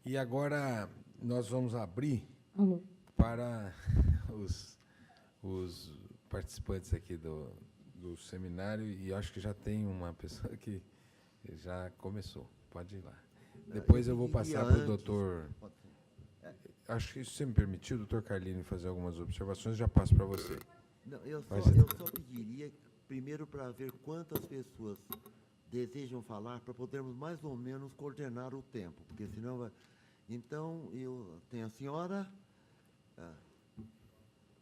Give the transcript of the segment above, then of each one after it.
E agora nós vamos abrir para os participantes aqui do seminário, e acho que já tem uma pessoa que já começou. Pode ir lá. Depois eu vou passar para o doutor... Acho que, se você me permitir, o doutor Carlini fazer algumas observações, já passo para você. Não, eu só pediria, primeiro, para ver quantas pessoas desejam falar, para podermos mais ou menos coordenar o tempo, porque senão vai... Então, eu tenho a senhora,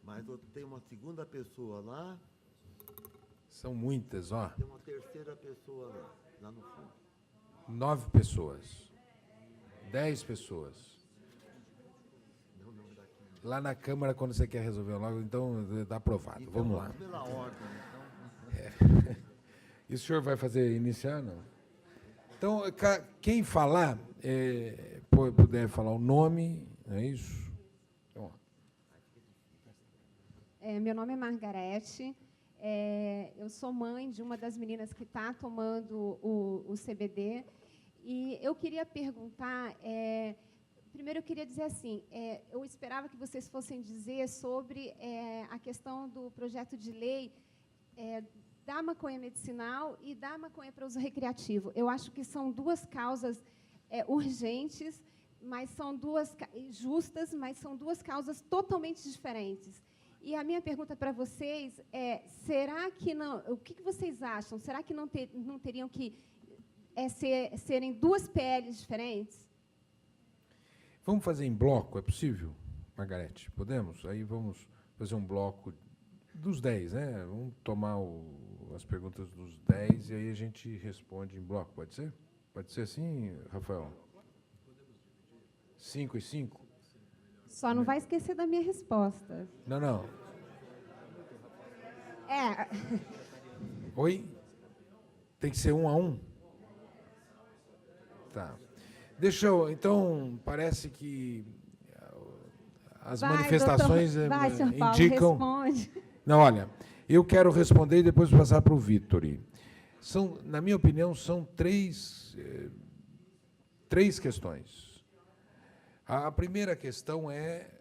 mas eu tenho uma segunda pessoa lá. São muitas, ó. Tem uma terceira pessoa lá no fundo. 9 pessoas. 10 pessoas. Lá na Câmara, quando você quer resolver logo, então dá aprovado. Então, vamos lá. Pela ordem, então. E o senhor vai fazer iniciar, não? Então, quem falar, puder falar o nome, é isso? Então, meu nome é Margarete, eu sou mãe de uma das meninas que está tomando o CBD, e eu queria perguntar, primeiro eu queria dizer assim, eu esperava que vocês fossem dizer sobre a questão do projeto de lei da maconha medicinal e da maconha para uso recreativo. Eu acho que são duas causas urgentes, mas são duas justas, mas são duas causas totalmente diferentes. E a minha pergunta para vocês será que não? O que vocês acham? Será que não teriam que serem duas PLs diferentes? vamos fazer em bloco, é possível, Margarete? Podemos? Aí vamos fazer um bloco dos 10, né? Vamos tomar as perguntas dos 10 e aí a gente responde em bloco, pode ser? Pode ser assim, Rafael? 5 e 5? Só não vai esquecer da minha resposta. Não. Oi? Tem que ser 1 a 1? Tá. Deixa eu... Então, parece que as manifestações doutor, vai, senhor Paulo, indicam... responde. Não, olha, eu quero responder e depois passar para o Vitor. Na minha opinião, são três questões. A primeira questão é...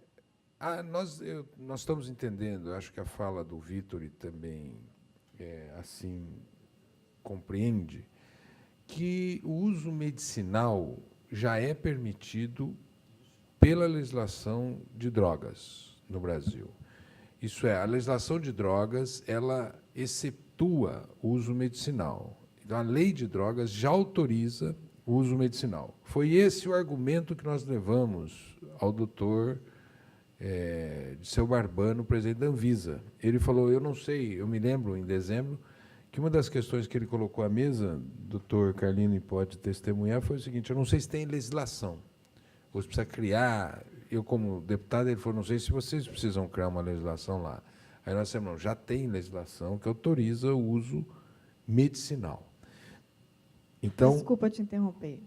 nós estamos entendendo, acho que a fala do Vitor também assim compreende, que o uso medicinal já é permitido pela legislação de drogas no Brasil. Isso é, a legislação de drogas, ela excetua o uso medicinal. Então, a lei de drogas já autoriza o uso medicinal. Foi esse o argumento que nós levamos ao doutor Dirceu Barbano, presidente da Anvisa. Ele falou, eu não sei, eu me lembro, em dezembro, que uma das questões que ele colocou à mesa, doutor Carlini pode testemunhar, foi o seguinte, eu não sei se tem legislação, ou se precisa criar. Eu, como deputado, ele falou, não sei se vocês precisam criar uma legislação lá. Aí nós dissemos, não, já tem legislação que autoriza o uso medicinal. Então, desculpa te interromper.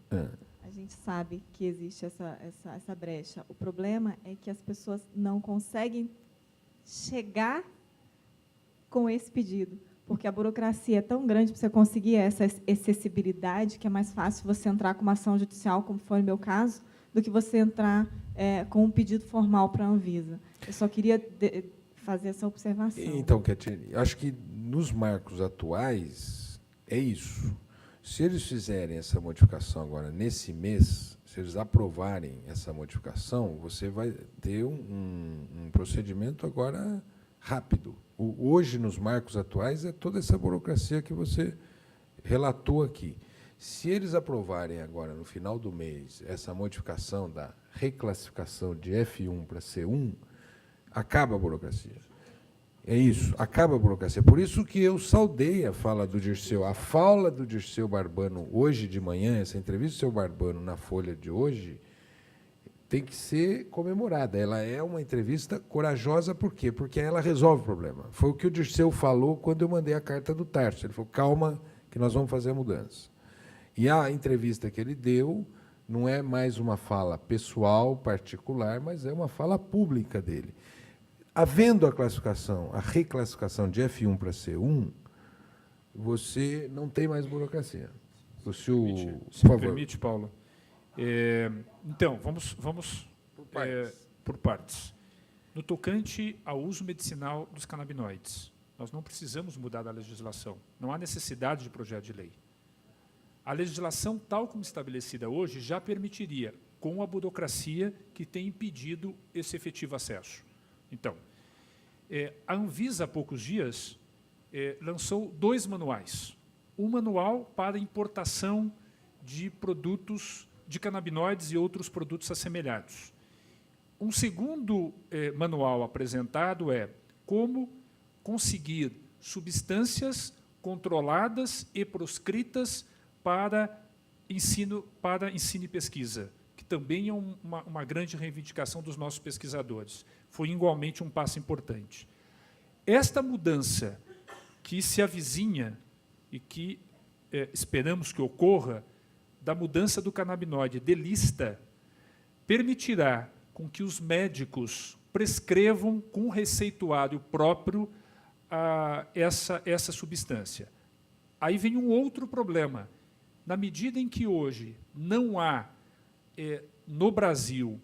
A gente sabe que existe essa brecha. O problema é que as pessoas não conseguem chegar com esse pedido, porque a burocracia é tão grande para você conseguir essa acessibilidade que é mais fácil você entrar com uma ação judicial, como foi o meu caso, do que você entrar com um pedido formal para a Anvisa. Eu só queria fazer essa observação. Então, Ketine, acho que nos marcos atuais é isso. Se eles fizerem essa modificação agora, nesse mês, se eles aprovarem essa modificação, você vai ter um procedimento agora rápido. Hoje, nos marcos atuais, é toda essa burocracia que você relatou aqui. Se eles aprovarem agora, no final do mês, essa modificação da reclassificação de F1 para C1, acaba a burocracia. É isso, acaba a burocracia. Por isso que eu saudei a fala do Dirceu. A fala do Dirceu Barbano hoje de manhã, essa entrevista do Dirceu Barbano na Folha de hoje, tem que ser comemorada. Ela é uma entrevista corajosa, por quê? Porque ela resolve o problema. Foi o que o Dirceu falou quando eu mandei a carta do Tarso. Ele falou, calma, que nós vamos fazer a mudança. E a entrevista que ele deu não é mais uma fala pessoal, particular, mas é uma fala pública dele. Havendo a reclassificação de F1 para C1, você não tem mais burocracia. Se me permite, Paulo, Então, vamos por partes. No tocante ao uso medicinal dos canabinoides, nós não precisamos mudar a legislação. Não há necessidade de projeto de lei. A legislação, tal como estabelecida hoje, já permitiria, com a burocracia que tem impedido esse efetivo acesso. Então, a Anvisa, há poucos dias, lançou 2 manuais. Um manual para importação de produtos de canabinoides e outros produtos assemelhados. Um segundo manual apresentado é como conseguir substâncias controladas e proscritas para ensino e pesquisa, que também é uma grande reivindicação dos nossos pesquisadores. Foi igualmente um passo importante. Esta mudança que se avizinha e que esperamos que ocorra, da mudança do canabinoide de lista, permitirá com que os médicos prescrevam com receituário próprio essa substância. Aí vem um outro problema. Na medida em que hoje não há, no Brasil,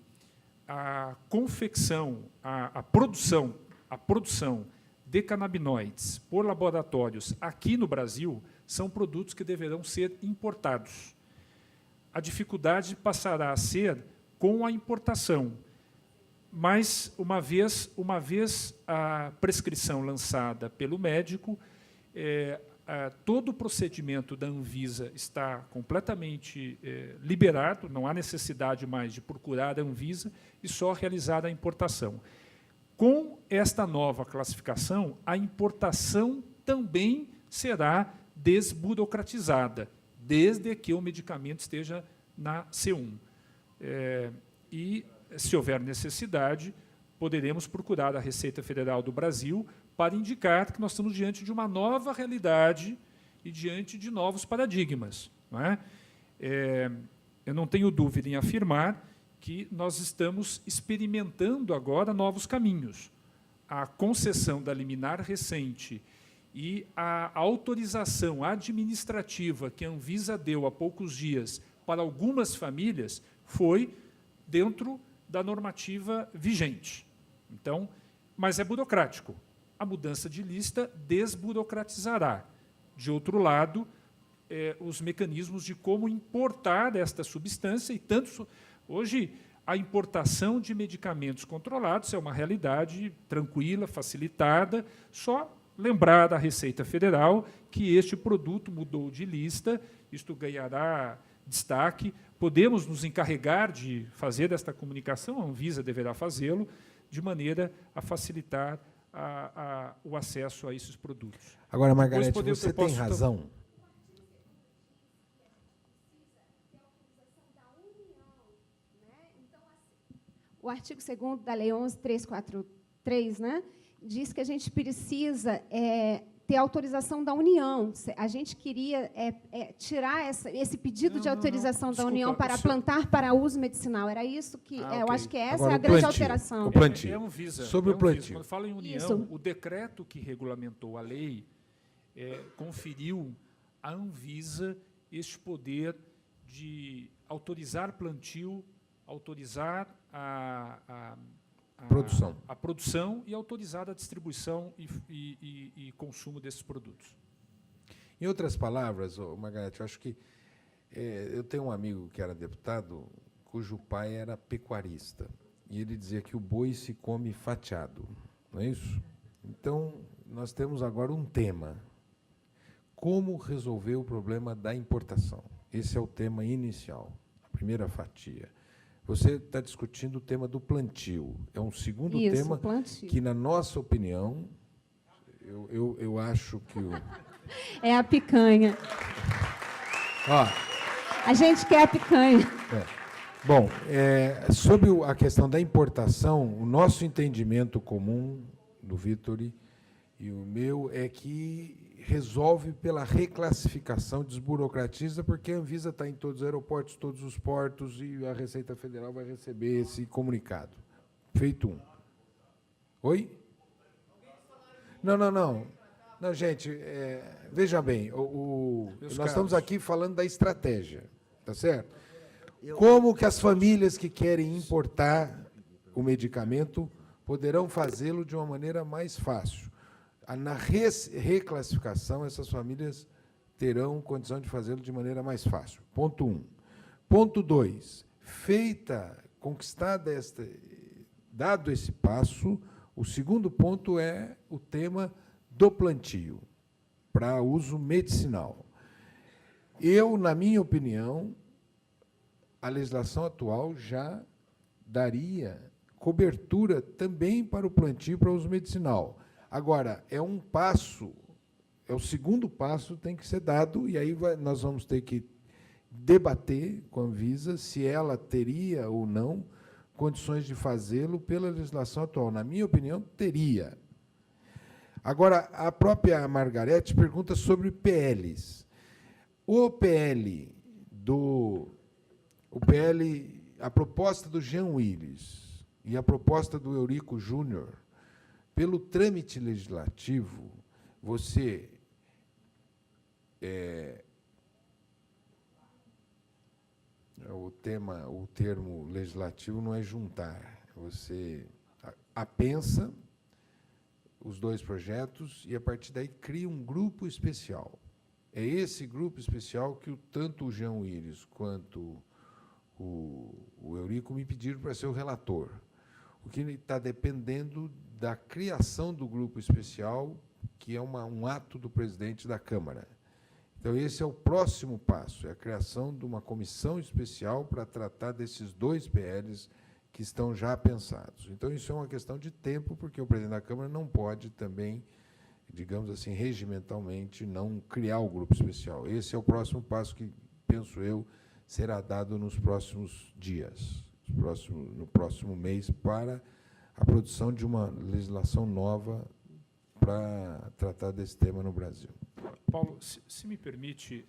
a confecção, a produção de canabinoides por laboratórios aqui no Brasil, são produtos que deverão ser importados. A dificuldade passará a ser com a importação. Mas, uma vez a prescrição lançada pelo médico, todo o procedimento da Anvisa está completamente liberado, não há necessidade mais de procurar a Anvisa e só realizar a importação. Com esta nova classificação, a importação também será desburocratizada, desde que o medicamento esteja na C1. E, se houver necessidade, poderemos procurar a Receita Federal do Brasil para indicar que nós estamos diante de uma nova realidade e diante de novos paradigmas. Não é? Eu não tenho dúvida em afirmar que nós estamos experimentando agora novos caminhos. A concessão da liminar recente e a autorização administrativa que a Anvisa deu há poucos dias para algumas famílias foi dentro da normativa vigente. Então, mas é burocrático. A mudança de lista desburocratizará. De outro lado, os mecanismos de como importar esta substância, e tanto hoje a importação de medicamentos controlados é uma realidade tranquila, facilitada, só lembrar da Receita Federal que este produto mudou de lista, isto ganhará destaque, podemos nos encarregar de fazer esta comunicação, a Anvisa deverá fazê-lo, de maneira a facilitar o acesso a esses produtos. Agora, Margarete, você tem razão. O artigo 2º da Lei 11.343, né, diz que a gente precisa ter autorização da União. A gente queria tirar esse pedido de autorização da União para plantar para uso medicinal. Era isso que... eu acho que essa Agora, é a grande alteração. O plantio. Sobre o plantio. Quando fala em União, isso. O decreto que regulamentou a lei conferiu à Anvisa este poder de autorizar plantio, autorizar a produção e autorizar a distribuição e consumo desses produtos. Em outras palavras, Margarete, eu acho que eu tenho um amigo que era deputado, cujo pai era pecuarista, e ele dizia que o boi se come fatiado, não é isso? Então, nós temos agora um tema: como resolver o problema da importação. Esse é o tema inicial, a primeira fatia. Você está discutindo o tema do plantio. É um segundo tema plantio. Que, na nossa opinião, eu acho que É a picanha. Ó, A gente quer a picanha. Bom, sobre a questão da importação, o nosso entendimento comum, do Vitor e o meu, é que resolve pela reclassificação, desburocratiza, porque a Anvisa está em todos os aeroportos, todos os portos, e a Receita Federal vai receber esse comunicado. Feito um. Oi? Não. Não, gente, veja bem, nós estamos aqui falando da estratégia, tá certo? Como que as famílias que querem importar o medicamento poderão fazê-lo de uma maneira mais fácil? Na reclassificação, essas famílias terão condição de fazê-lo de maneira mais fácil. Ponto 1. Ponto 2. Dado esse passo, o segundo ponto é o tema do plantio para uso medicinal. Na minha opinião, a legislação atual já daria cobertura também para o plantio para uso medicinal. Agora, é um passo, é o segundo passo que tem que ser dado, e aí nós vamos ter que debater com a Anvisa se ela teria ou não condições de fazê-lo pela legislação atual. Na minha opinião, teria. Agora, a própria Margarete pergunta sobre PLs. A proposta do Jean Willis e a proposta do Eurico Júnior, pelo trâmite legislativo, o termo legislativo não é juntar. Você apensa os dois projetos e, a partir daí, cria um grupo especial. É esse grupo especial que tanto o Jean Willis quanto o Eurico me pediram para ser o relator. O que está dependendo da criação do grupo especial, que é um ato do presidente da Câmara. Então, esse é o próximo passo, é a criação de uma comissão especial para tratar desses dois PLs que estão já pensados. Então, isso é uma questão de tempo, porque o presidente da Câmara não pode também, digamos assim, regimentalmente, não criar o grupo especial. Esse é o próximo passo que, penso eu, será dado nos próximos dias, no próximo mês, para a produção de uma legislação nova para tratar desse tema no Brasil. Paulo, se me permite,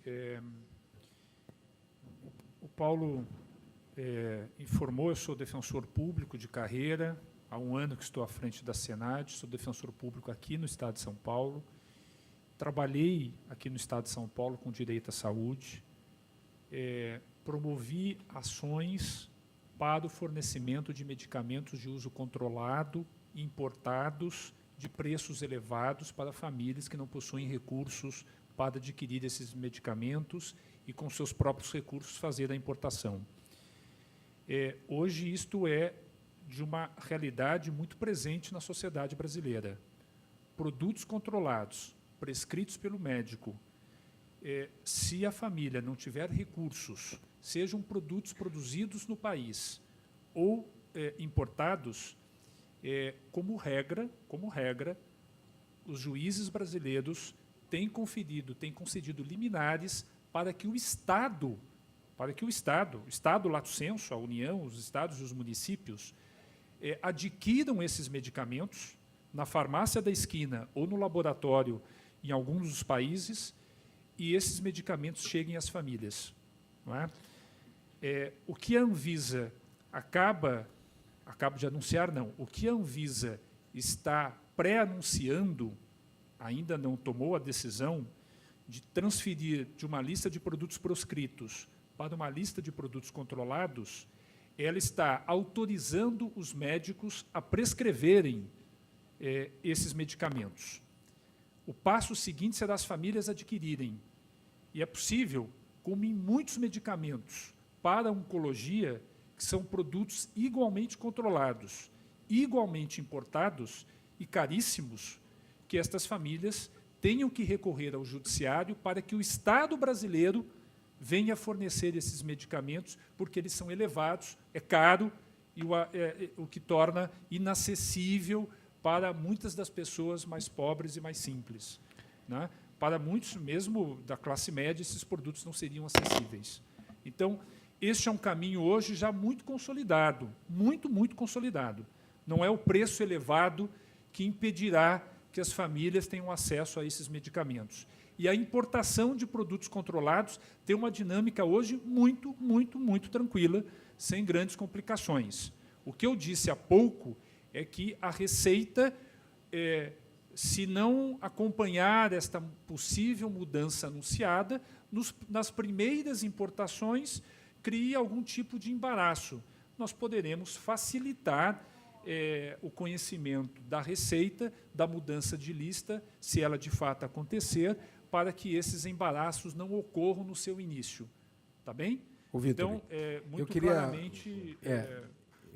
o Paulo informou, eu sou defensor público de carreira, há um ano que estou à frente da Senad, sou defensor público aqui no Estado de São Paulo, trabalhei aqui no Estado de São Paulo com direito à saúde, promovi ações para o fornecimento de medicamentos de uso controlado, importados, de preços elevados para famílias que não possuem recursos para adquirir esses medicamentos e, com seus próprios recursos, fazer a importação. Hoje, isto é de uma realidade muito presente na sociedade brasileira. Produtos controlados, prescritos pelo médico, se a família não tiver recursos, sejam produtos produzidos no país ou importados, como regra, os juízes brasileiros têm concedido liminares para que o Estado, o Estado lato sensu, a União, os estados e os municípios, adquiram esses medicamentos na farmácia da esquina ou no laboratório em alguns dos países e esses medicamentos cheguem às famílias. Não é? O que a Anvisa acaba de anunciar, não. O que a Anvisa está pré-anunciando, ainda não tomou a decisão de transferir de uma lista de produtos proscritos para uma lista de produtos controlados, ela está autorizando os médicos a prescreverem esses medicamentos. O passo seguinte será as famílias adquirirem. E é possível, como em muitos medicamentos para a oncologia, que são produtos igualmente controlados, igualmente importados e caríssimos, que estas famílias tenham que recorrer ao judiciário para que o Estado brasileiro venha fornecer esses medicamentos, porque eles são elevados, é caro, e o que torna inacessível para muitas das pessoas mais pobres e mais simples. Né? Para muitos, mesmo da classe média, esses produtos não seriam acessíveis. Então, este é um caminho hoje já muito consolidado, muito consolidado. Não é o preço elevado que impedirá que as famílias tenham acesso a esses medicamentos. E a importação de produtos controlados tem uma dinâmica hoje muito tranquila, sem grandes complicações. O que eu disse há pouco é que a Receita, se não acompanhar esta possível mudança anunciada, nas primeiras importações, crie algum tipo de embaraço. Nós poderemos facilitar o conhecimento da Receita, da mudança de lista, se ela de fato acontecer, para que esses embaraços não ocorram no seu início. Tá bem? O Vitor, Então, muito queria- claramente...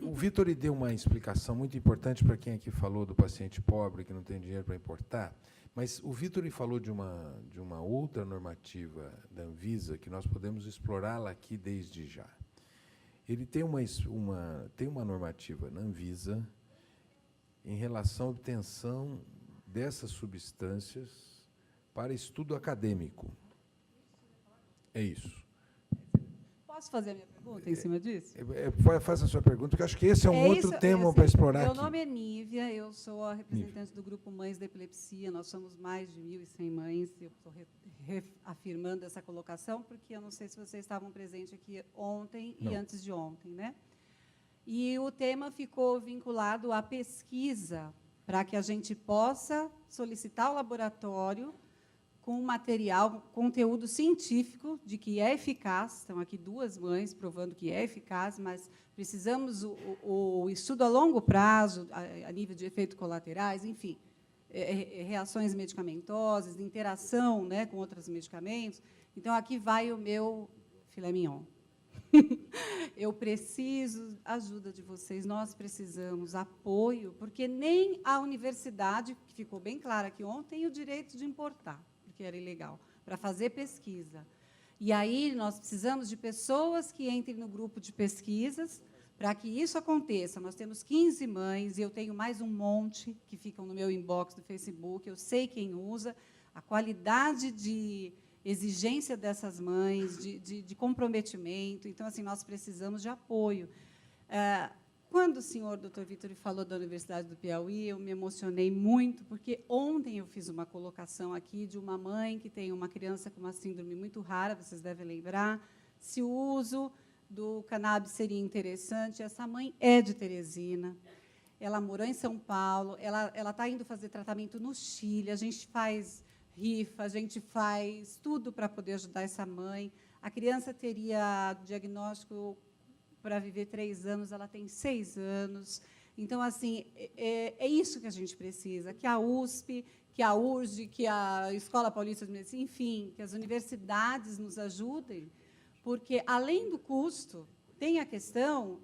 o Vitor deu uma explicação muito importante para quem aqui falou do paciente pobre que não tem dinheiro para importar, mas o Vitor falou de uma outra normativa da Anvisa que nós podemos explorá-la aqui desde já. Ele tem uma normativa na Anvisa em relação à obtenção dessas substâncias para estudo acadêmico. É isso. Posso fazer a minha pergunta em cima disso? Faça a sua pergunta, porque acho que esse é um outro tema para explorar Meu aqui. nome é Nívia, eu sou a representante do Grupo Mães da Epilepsia. Nós somos mais de 1.100 mães. Eu estou reafirmando essa colocação, porque eu não sei se vocês estavam presentes aqui ontem Não. e antes de ontem, né? E o tema ficou vinculado à pesquisa, para que a gente possa solicitar ao laboratório com material, conteúdo científico de que é eficaz. Estão aqui 2 mães provando que é eficaz, mas precisamos o estudo a longo prazo, a nível de efeitos colaterais, enfim, reações medicamentosas, interação, né, com outros medicamentos. Então, aqui vai o meu filé mignon. Eu preciso ajuda de vocês, nós precisamos apoio, porque nem a universidade, que ficou bem claro aqui ontem, tem o direito de importar, porque era ilegal, para fazer pesquisa. E aí nós precisamos de pessoas que entrem no grupo de pesquisas para que isso aconteça. Nós temos 15 mães, e eu tenho mais um monte que ficam no meu inbox do Facebook, eu sei quem usa, a qualidade de exigência dessas mães, de comprometimento. Então, assim, nós precisamos de apoio. Quando o senhor, doutor Vitor, falou da Universidade do Piauí, eu me emocionei muito, porque ontem eu fiz uma colocação aqui de uma mãe que tem uma criança com uma síndrome muito rara, vocês devem lembrar, se o uso do cannabis seria interessante. Essa mãe é de Teresina, ela morou em São Paulo, ela está indo fazer tratamento no Chile, a gente faz rifa, a gente faz tudo para poder ajudar essa mãe. A criança teria diagnóstico para viver 3 anos, ela tem 6 anos. Então, assim, é isso que a gente precisa, que a USP, que a URGS, que a Escola Paulista de Medicina, enfim, que as universidades nos ajudem, porque, além do custo, tem a questão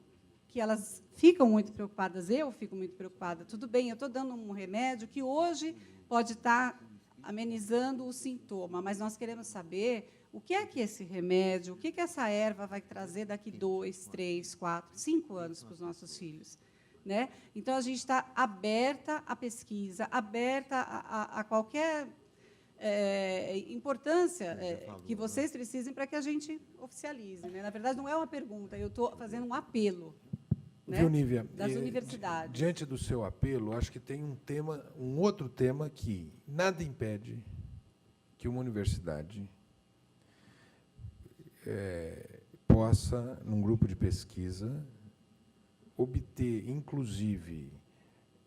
que elas ficam muito preocupadas, eu fico muito preocupada. Tudo bem, eu estou dando um remédio que hoje pode estar amenizando o sintoma, mas nós queremos saber o que é que esse remédio, o que essa erva vai trazer daqui 2, 3, 4, 5 anos para os nossos filhos. Né? Então, a gente está aberta à pesquisa, aberta a qualquer importância que vocês precisem para que a gente oficialize. Né? Na verdade, não é uma pergunta, eu estou fazendo um apelo. Né? Viu, Nívia? Das universidades. Diante do seu apelo, acho que tem um outro tema que nada impede que uma universidade possa, num grupo de pesquisa, obter, inclusive,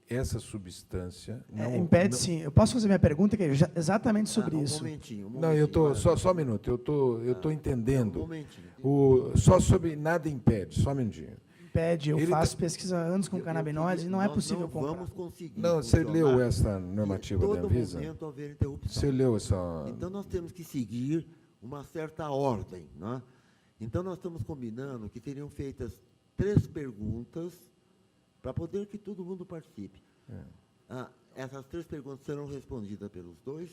essa substância. Impede, sim. Eu posso fazer minha pergunta, que é exatamente sobre isso. Momentinho. Não, eu estou só um minuto. Eu estou entendendo. Momentinho. Só sobre nada impede. Só um minutinho. Impede. Eu Ele faço pesquisa há anos com canabinoides e não é possível nós não comprar. vamos conseguir. Não, você funcionar leu essa normativa em da todo Anvisa? momento haver interrupção. Você leu essa... Então, nós temos que seguir uma certa ordem. Né? Então, nós estamos combinando que seriam feitas 3 perguntas para poder que todo mundo participe. Essas 3 perguntas serão respondidas pelos 2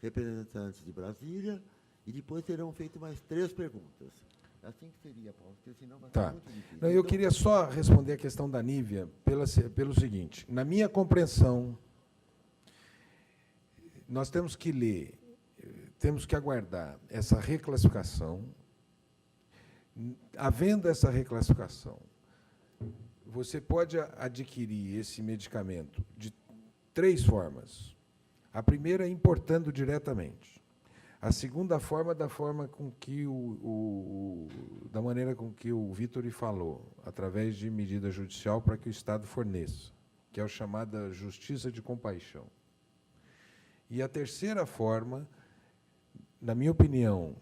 representantes de Brasília e depois serão feitas mais 3 perguntas. Assim que seria, Paulo, porque senão vai ser muito difícil. Não, eu queria só responder a questão da Nívia pelo seguinte. Na minha compreensão, nós temos que ler, temos que aguardar essa reclassificação. Havendo essa reclassificação, você pode adquirir esse medicamento de 3 formas. A primeira é importando diretamente. A segunda forma, da maneira com que o Vitor falou, através de medida judicial para que o Estado forneça, que é a chamada justiça de compaixão. E a terceira forma, na minha opinião,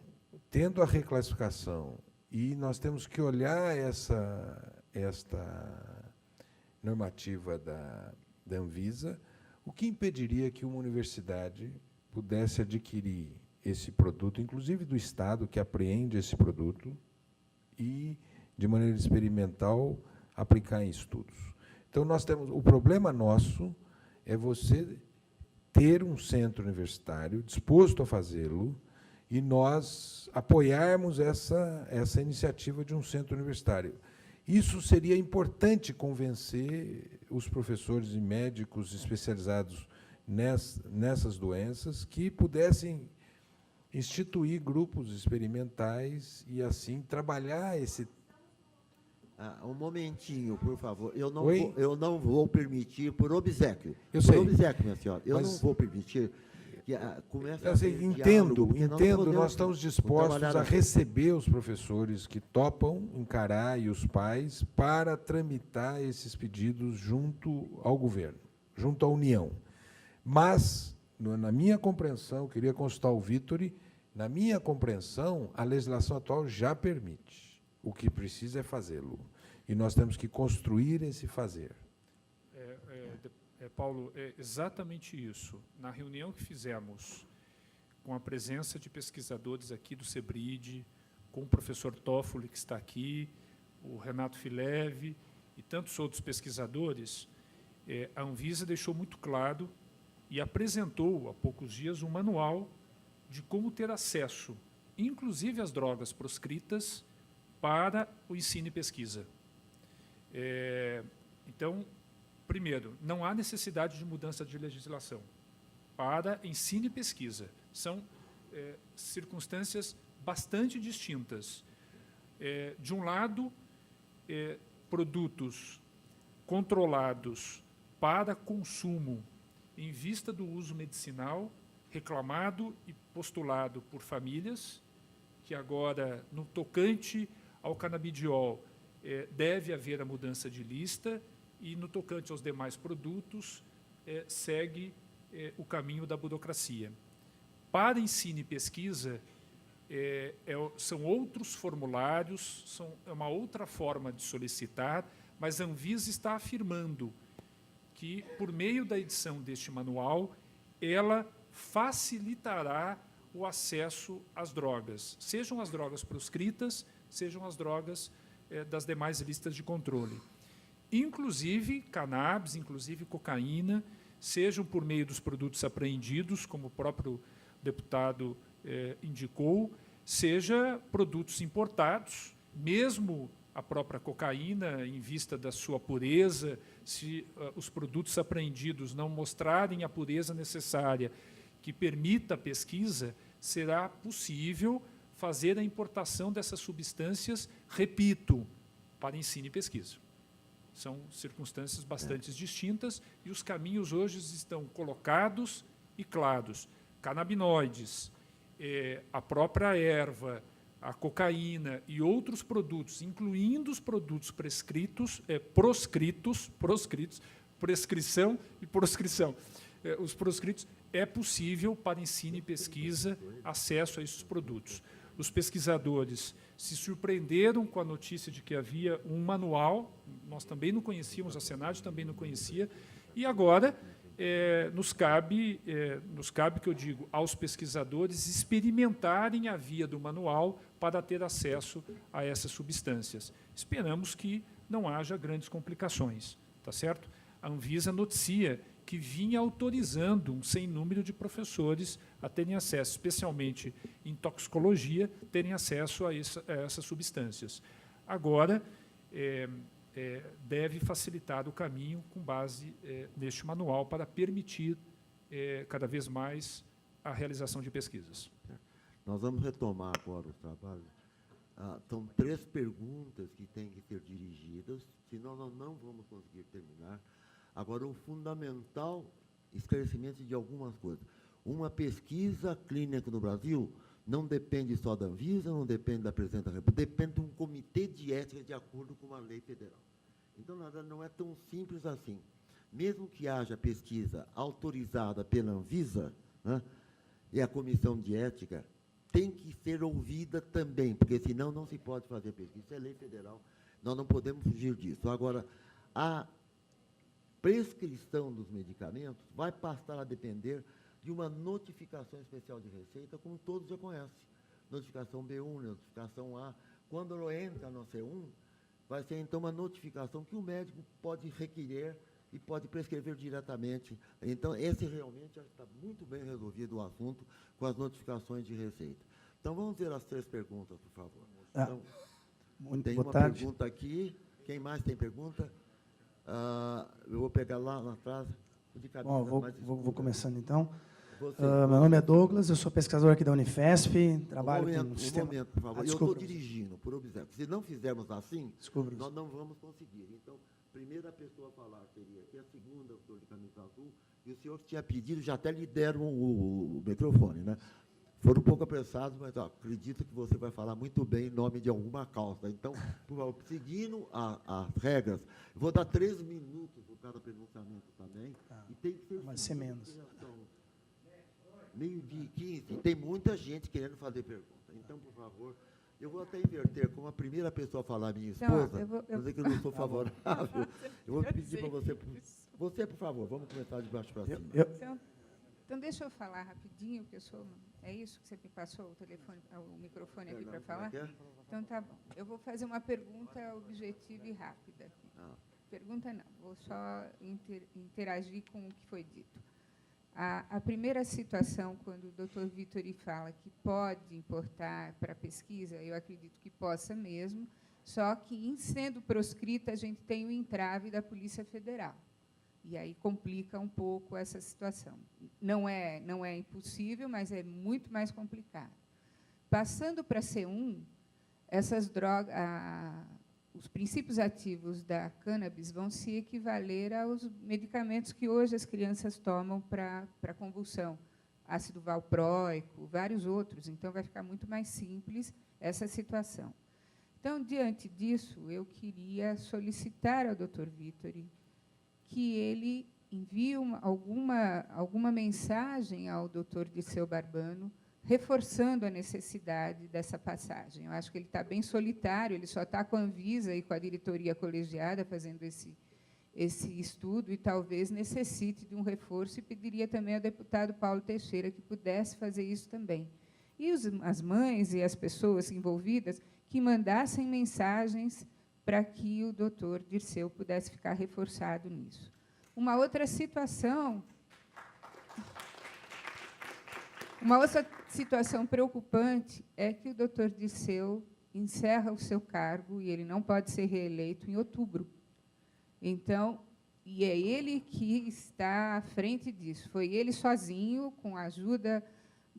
tendo a reclassificação E nós temos que olhar esta normativa da Anvisa, o que impediria que uma universidade pudesse adquirir esse produto, inclusive do Estado, que apreende esse produto, e, de maneira experimental, aplicar em estudos. Então, nós temos, o problema nosso é você ter um centro universitário disposto a fazê-lo e nós apoiarmos essa iniciativa de um centro universitário. Isso seria importante convencer os professores e médicos especializados nessas doenças que pudessem instituir grupos experimentais e, assim, trabalhar esse... Um momentinho, por favor. Eu Oi? não vou permitir, por obséquio. Eu por sei. obséquio, minha senhora. Eu Mas- não vou permitir que comece a Eu sei, haver entendo, diálogo, porque nós estamos dispostos trabalhar a assim. receber os professores que topam encarar e os pais para tramitar esses pedidos junto ao governo, junto à União. Mas, na minha compreensão, eu queria consultar o Vitor, na minha compreensão, a legislação atual já permite. O que precisa é fazê-lo. E nós temos que construir esse fazer. Paulo, é exatamente isso. Na reunião que fizemos, com a presença de pesquisadores aqui do CEBRID, com o professor Toffoli, que está aqui, o Renato Fileve e tantos outros pesquisadores, a Anvisa deixou muito claro e apresentou, há poucos dias, um manual de como ter acesso, inclusive às drogas proscritas, para o ensino e pesquisa. Então, primeiro, não há necessidade de mudança de legislação para ensino e pesquisa. São circunstâncias bastante distintas. De um lado, produtos controlados para consumo em vista do uso medicinal, reclamado e postulado por famílias, que agora, no tocante ao canabidiol, deve haver a mudança de lista, e, no tocante aos demais produtos, segue o caminho da burocracia. Para ensino e pesquisa, são outros formulários, é uma outra forma de solicitar, mas a Anvisa está afirmando que, por meio da edição deste manual, ela facilitará o acesso às drogas, sejam as drogas proscritas, sejam as drogas das demais listas de controle. Inclusive cannabis, inclusive cocaína, sejam por meio dos produtos apreendidos, como o próprio deputado indicou, seja produtos importados, mesmo a própria cocaína, em vista da sua pureza, se os produtos apreendidos não mostrarem a pureza necessária que permita a pesquisa, será possível fazer a importação dessas substâncias, repito, para ensino e pesquisa. São circunstâncias bastante distintas e os caminhos hoje estão colocados e claros. Canabinoides, a própria erva, a cocaína e outros produtos, incluindo os produtos proscritos, prescrição e proscrição. Os proscritos, é possível, para ensino e pesquisa, acesso a esses produtos. Os pesquisadores se surpreenderam com a notícia de que havia um manual, nós também não conhecíamos, a Senad também não conhecia, e agora nos cabe, que eu digo, aos pesquisadores experimentarem a via do manual para ter acesso a essas substâncias. Esperamos que não haja grandes complicações, tá certo? A Anvisa noticia que vinha autorizando um sem número de professores a terem acesso, especialmente em toxicologia, terem acesso a essas substâncias. Agora, deve facilitar o caminho com base neste manual para permitir cada vez mais a realização de pesquisas. Nós vamos retomar agora o trabalho. São 3 perguntas que têm que ser dirigidas, senão nós não vamos conseguir terminar. Agora, o fundamental esclarecimento de algumas coisas. Uma pesquisa clínica no Brasil não depende só da Anvisa, não depende da Presidente da República, depende de um comitê de ética de acordo com a lei federal. Então, não é tão simples assim. Mesmo que haja pesquisa autorizada pela Anvisa, né, e a Comissão de Ética tem que ser ouvida também, porque senão não se pode fazer pesquisa. Isso é lei federal, nós não podemos fugir disso. Agora, a prescrição dos medicamentos vai passar a depender de uma notificação especial de receita, como todos já conhecem. Notificação B1, notificação A. Quando entra no C1, vai ser, então, uma notificação que o médico pode requerer e pode prescrever diretamente. Então, esse realmente já está muito bem resolvido o assunto com as notificações de receita. Então, vamos ver as 3 perguntas, por favor. Então, Muito tem boa uma tarde. pergunta aqui. Quem mais tem pergunta? Eu vou pegar lá atrás. De cabeça, Bom, mais vou escura. começando, então. Você, Meu nome é Douglas, eu sou pesquisador aqui da Unifesp, trabalho com o sistema... Um momento, por favor. Eu desculpa, estou dirigindo, por obséquio. Se não fizermos assim, Desculpa, nós não vamos conseguir. Então, primeira pessoa a falar seria aqui, a segunda, o senhor de camisa azul, e o senhor que tinha pedido, já até lhe deram o microfone, né? Foram um pouco apressados, mas acredito que você vai falar muito bem em nome de alguma causa. Então, por favor, seguindo as regras, eu vou dar 3 minutos por cada pronunciamento também, e tem que ser... Vai ser menos. Meio-dia e 15, tem muita gente querendo fazer pergunta. Então, por favor, eu vou até inverter, como a primeira pessoa a falar, minha esposa, dizer que eu não sou favorável, eu vou pedir para você... Você, por favor, vamos começar de baixo para cima. Então, deixa eu falar rapidinho, porque eu sou... É isso que você me passou, o microfone aqui para falar? Então, tá bom. Eu vou fazer uma pergunta objetiva e rápida aqui. Pergunta não, vou só interagir com o que foi dito. A primeira situação, quando o doutor Vittori fala que pode importar para a pesquisa, eu acredito que possa mesmo, só que, em sendo proscrita, a gente tem o entrave da Polícia Federal. E aí complica um pouco essa situação. Não é impossível, mas é muito mais complicado. Passando para C1, essas drogas, os princípios ativos da cannabis vão se equivaler aos medicamentos que hoje as crianças tomam para convulsão, ácido valproico, vários outros. Então, vai ficar muito mais simples essa situação. Então, diante disso, eu queria solicitar ao Dr. Vittori que ele envie alguma mensagem ao Dr. Dirceu Barbano, reforçando a necessidade dessa passagem. Eu acho que ele está bem solitário, ele só está com a Anvisa e com a diretoria colegiada fazendo esse estudo e talvez necessite de um reforço, e pediria também ao deputado Paulo Teixeira que pudesse fazer isso também. E as mães e as pessoas envolvidas que mandassem mensagens para que o doutor Dirceu pudesse ficar reforçado nisso. Uma outra situação preocupante é que o doutor Dirceu encerra o seu cargo e ele não pode ser reeleito em outubro. Então, e é ele que está à frente disso. Foi ele sozinho, com a ajuda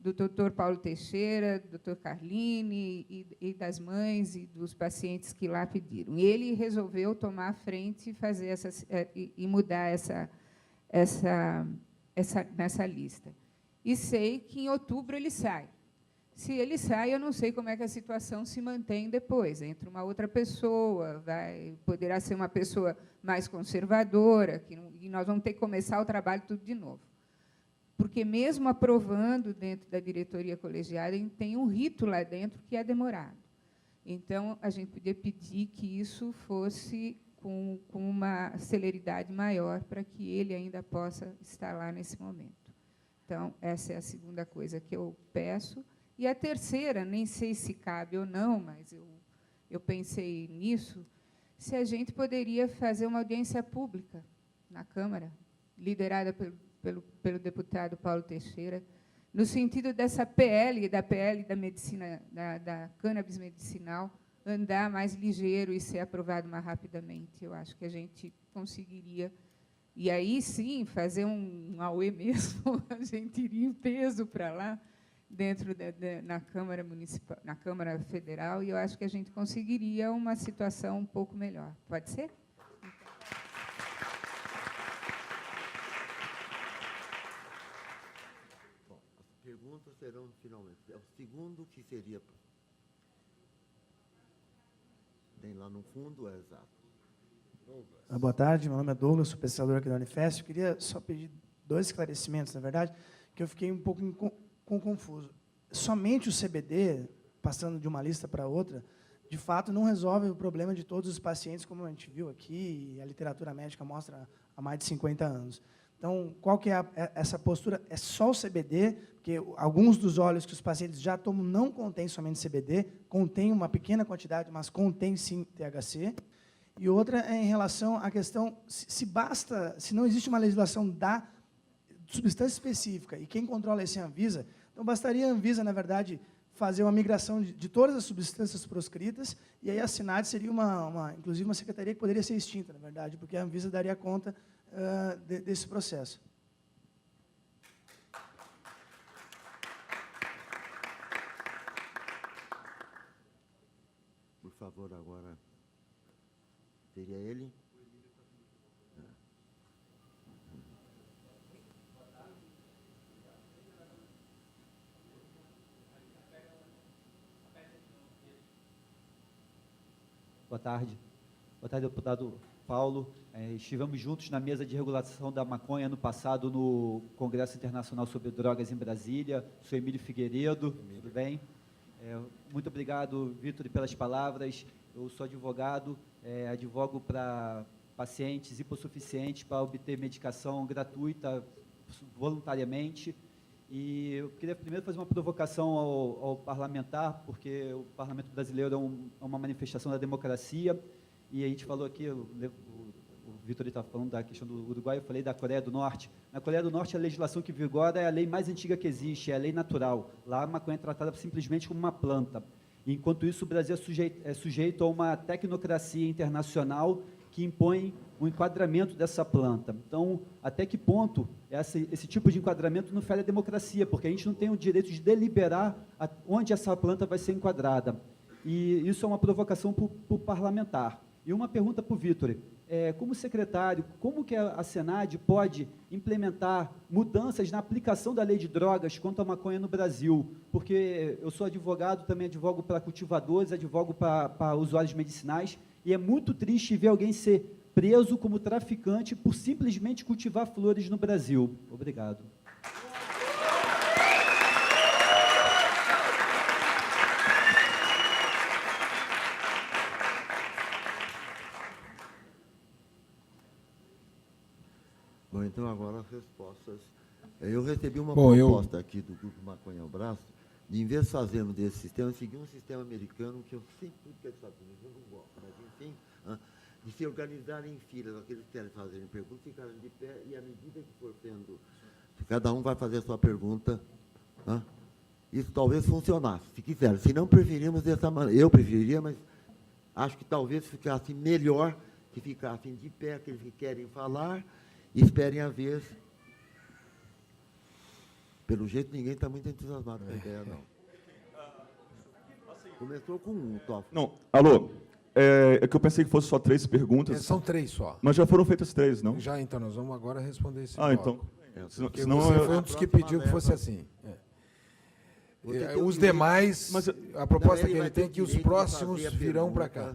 do doutor Paulo Teixeira, do doutor Carline e das mães e dos pacientes que lá pediram. E ele resolveu tomar a frente e fazer e mudar nessa lista. E sei que em outubro ele sai. Se ele sai, eu não sei como é que a situação se mantém depois. Entra uma outra pessoa, poderá ser uma pessoa mais conservadora, e nós vamos ter que começar o trabalho tudo de novo. Porque, mesmo aprovando dentro da diretoria colegiada, tem um rito lá dentro que é demorado. Então, a gente podia pedir que isso fosse com uma celeridade maior para que ele ainda possa estar lá nesse momento. Então, essa é a segunda coisa que eu peço. E a terceira, nem sei se cabe ou não, mas eu pensei nisso, se a gente poderia fazer uma audiência pública na Câmara, liderada pelo deputado Paulo Teixeira, no sentido dessa PL da medicina, da cannabis medicinal, andar mais ligeiro e ser aprovado mais rapidamente. Eu acho que a gente conseguiria. E aí, sim, fazer um AUE mesmo, a gente iria em peso para lá, dentro na Câmara Municipal, na Câmara Federal, e eu acho que a gente conseguiria uma situação um pouco melhor. Pode ser? Bom, as perguntas serão finalmente. O segundo que seria... Tem lá no fundo, é exato. Boa tarde, meu nome é Douglas, sou pesquisador aqui da Unifesp. Eu queria só pedir 2 esclarecimentos, na verdade, que eu fiquei um pouco confuso. somente o CBD, passando de uma lista para outra, de fato, não resolve o problema de todos os pacientes, como a gente viu aqui, e a literatura médica mostra há mais de 50 anos. Então, qual que é essa postura? É só o CBD, porque alguns dos óleos que os pacientes já tomam não contêm somente CBD, contém uma pequena quantidade, mas contém, sim, THC. E outra é em relação à questão, se não existe uma legislação da substância específica, e quem controla esse é a Anvisa, então bastaria a Anvisa, na verdade, fazer uma migração de todas as substâncias proscritas, e aí a SINAD seria, inclusive, uma secretaria que poderia ser extinta, na verdade, porque a Anvisa daria conta desse processo. Por favor, agora, seria ele? Boa tarde. Boa tarde, deputado Paulo. Estivemos juntos na mesa de regulação da maconha ano passado no Congresso Internacional sobre Drogas em Brasília. Sou Emílio Figueiredo, tudo bem? Muito obrigado, Vitor, pelas palavras. Eu sou advogado, advogo para pacientes hipossuficientes para obter medicação gratuita, voluntariamente. E eu queria primeiro fazer uma provocação ao parlamentar, porque o parlamento brasileiro é uma manifestação da democracia, e a gente falou aqui, o Vitor estava falando da questão do Uruguai, eu falei da Coreia do Norte. Na Coreia do Norte, a legislação que vigora é a lei mais antiga que existe, é a lei natural. Lá, a maconha é tratada simplesmente como uma planta. Enquanto isso, o Brasil é sujeito a uma tecnocracia internacional que impõe o enquadramento dessa planta. Então, até que ponto esse tipo de enquadramento não fere a democracia, porque a gente não tem o direito de deliberar onde essa planta vai ser enquadrada. E isso é uma provocação para o parlamentar. E uma pergunta para o Vitor. Como secretário, como que a SENAD pode implementar mudanças na aplicação da lei de drogas quanto à maconha no Brasil? Porque eu sou advogado, também advogo para cultivadores, advogo para usuários medicinais, e é muito triste ver alguém ser preso como traficante por simplesmente cultivar flores no Brasil. Obrigado. Bom, então agora as respostas. Eu recebi uma proposta aqui do Grupo Maconha ao Braço, de, em vez de fazermos desse sistema, seguir um sistema americano, que eu sei tudo que é Estados Unidos, eu não gosto, mas enfim, de se organizarem em filas, aqueles que querem fazerem perguntas, ficarem de pé, e à medida que for sendo, cada um vai fazer a sua pergunta. Isso talvez funcionasse, se quiser. Se não, preferimos dessa maneira. Eu preferiria, mas acho que talvez ficasse melhor que ficassem de pé aqueles que querem falar e esperem a vez. Pelo jeito, ninguém está muito entusiasmado com a ideia, não. Começou com um, Toff. Não, alô. É que eu pensei que fosse só 3 perguntas. São 3 só. Mas já foram feitas 3, não? Já, então, nós vamos agora responder esse bloco. Então. Senão você foi um dos que pediu que fosse assim. Os demais, mas a proposta que ele tem é que os próximos virão para cá.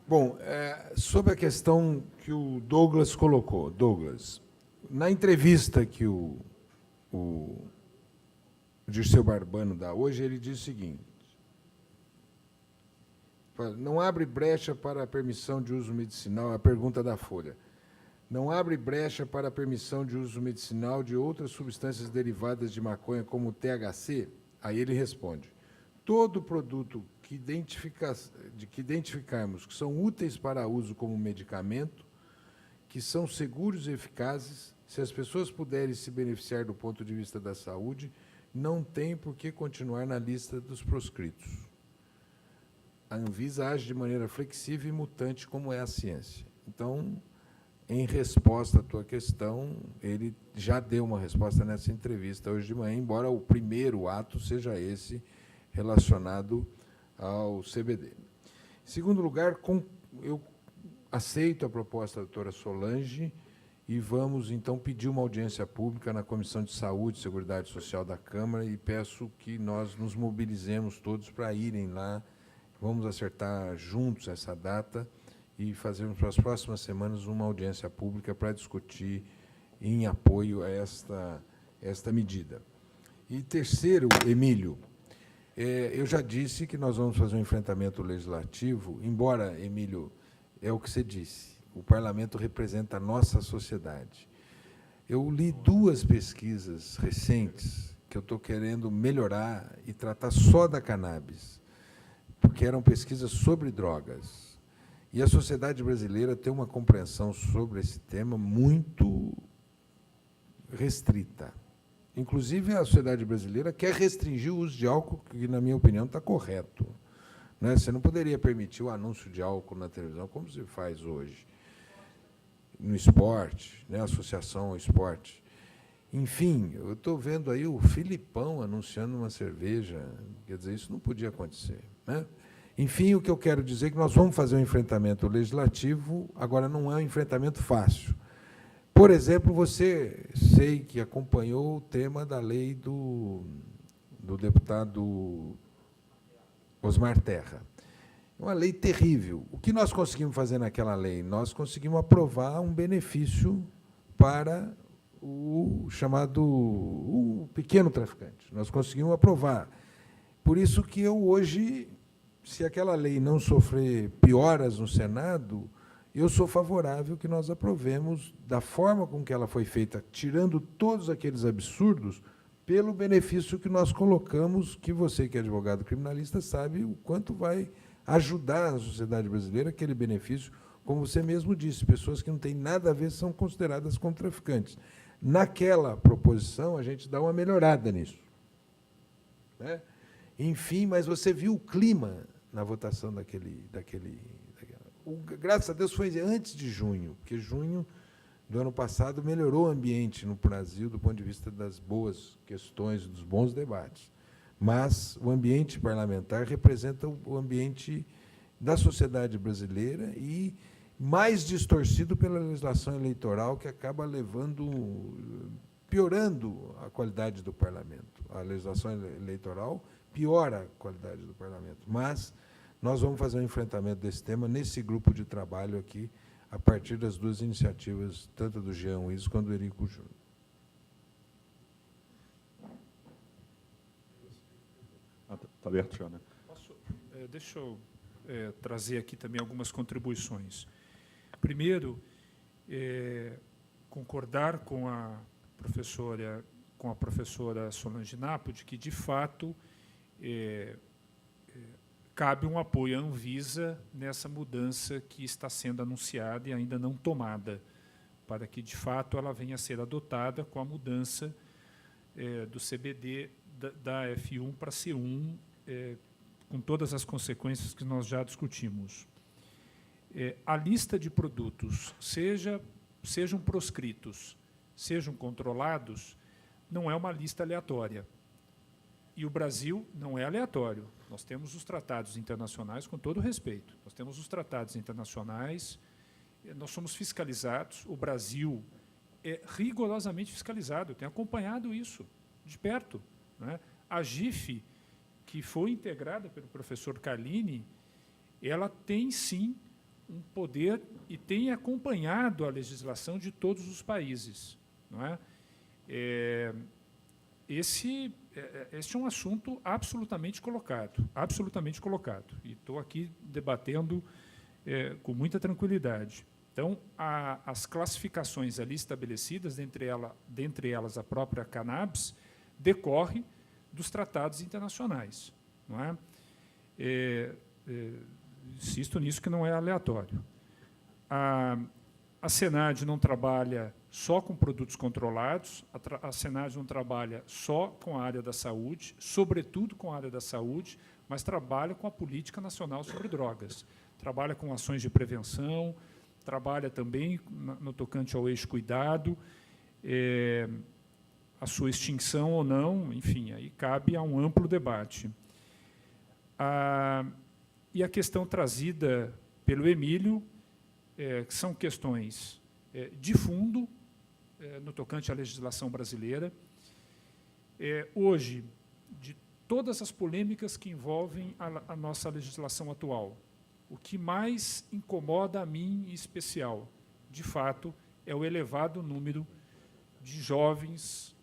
Bom, sobre a questão que o Douglas colocou. Douglas, na entrevista que o Dirceu Barbano dá hoje, ele diz o seguinte: não abre brecha para a permissão de uso medicinal, a pergunta da Folha, não abre brecha para a permissão de uso medicinal de outras substâncias derivadas de maconha, como o THC? Aí ele responde: todo produto que identificarmos que são úteis para uso como medicamento, que são seguros e eficazes, se as pessoas puderem se beneficiar do ponto de vista da saúde, não tem por que continuar na lista dos proscritos. A Anvisa age de maneira flexível e mutante, como é a ciência. Então, em resposta à tua questão, ele já deu uma resposta nessa entrevista hoje de manhã, embora o primeiro ato seja esse relacionado ao CBD. Em segundo lugar, eu aceito a proposta da doutora Solange e vamos, então, pedir uma audiência pública na Comissão de Saúde e Seguridade Social da Câmara e peço que nós nos mobilizemos todos para irem lá. Vamos acertar juntos essa data e fazermos para as próximas semanas uma audiência pública para discutir em apoio a esta medida. E terceiro, Emílio, eu já disse que nós vamos fazer um enfrentamento legislativo, embora, Emílio, é o que você disse, o parlamento representa a nossa sociedade. Eu li 2 pesquisas recentes que eu estou querendo melhorar e tratar só da cannabis, porque eram pesquisas sobre drogas. E a sociedade brasileira tem uma compreensão sobre esse tema muito restrita. Inclusive, a sociedade brasileira quer restringir o uso de álcool, que, na minha opinião, está correto. Né? Você não poderia permitir o anúncio de álcool na televisão, como se faz hoje, no esporte, né? Associação ao esporte. Enfim, eu estou vendo aí o Filipão anunciando uma cerveja, quer dizer, isso não podia acontecer. Né? Enfim, o que eu quero dizer é que nós vamos fazer um enfrentamento legislativo, agora não é um enfrentamento fácil. Por exemplo, você, sei que acompanhou o tema da lei do deputado Osmar Terra. É uma lei terrível. O que nós conseguimos fazer naquela lei? Nós conseguimos aprovar um benefício para o chamado o pequeno traficante. Nós conseguimos aprovar. Por isso que eu hoje, se aquela lei não sofrer pioras no Senado, eu sou favorável que nós aprovemos da forma com que ela foi feita, tirando todos aqueles absurdos, pelo benefício que nós colocamos, que você, que é advogado criminalista, sabe o quanto vai ajudar a sociedade brasileira, aquele benefício, como você mesmo disse, pessoas que não têm nada a ver são consideradas como traficantes. Naquela proposição, a gente dá uma melhorada nisso. Né? Enfim, mas você viu o clima na votação graças a Deus foi antes de junho, porque junho do ano passado melhorou o ambiente no Brasil do ponto de vista das boas questões, dos bons debates. Mas o ambiente parlamentar representa o ambiente da sociedade brasileira e mais distorcido pela legislação eleitoral, que acaba piorando a qualidade do parlamento. A legislação eleitoral piora a qualidade do parlamento. Mas nós vamos fazer um enfrentamento desse tema nesse grupo de trabalho aqui, a partir das 2 iniciativas, tanto do Jean Willis quanto do Érico Júnior. Está aberto já, né? Deixa eu trazer aqui também algumas contribuições. Primeiro, concordar com a professora Solange Nappo de que, de fato, cabe um apoio à Anvisa nessa mudança que está sendo anunciada e ainda não tomada, para que, de fato, ela venha a ser adotada com a mudança do CBD da F1 para C1, com todas as consequências que nós já discutimos. A lista de produtos, sejam proscritos, sejam controlados, não é uma lista aleatória. E o Brasil não é aleatório. Nós temos os tratados internacionais, com todo respeito. Nós temos os tratados internacionais, nós somos fiscalizados, o Brasil é rigorosamente fiscalizado, eu tenho acompanhado isso de perto. Né? A GIF, que foi integrada pelo professor Carlini, ela tem, sim, um poder e tem acompanhado a legislação de todos os países. Não é? Esse é um assunto absolutamente colocado, e estou aqui debatendo com muita tranquilidade. Então, as classificações ali estabelecidas, dentre elas a própria cannabis, decorre dos tratados internacionais. Não é? Insisto nisso, que não é aleatório. A Senad não trabalha só com produtos controlados, a Senad não trabalha só com a área da saúde, sobretudo com a área da saúde, mas trabalha com a Política Nacional sobre Drogas. Trabalha com ações de prevenção, trabalha também no tocante ao eixo-cuidado, a sua extinção ou não, enfim, aí cabe a um amplo debate. E a questão trazida pelo Emílio, que são questões de fundo, no tocante à legislação brasileira. Hoje, de todas as polêmicas que envolvem a nossa legislação atual, o que mais incomoda a mim, em especial, de fato, é o elevado número de jovens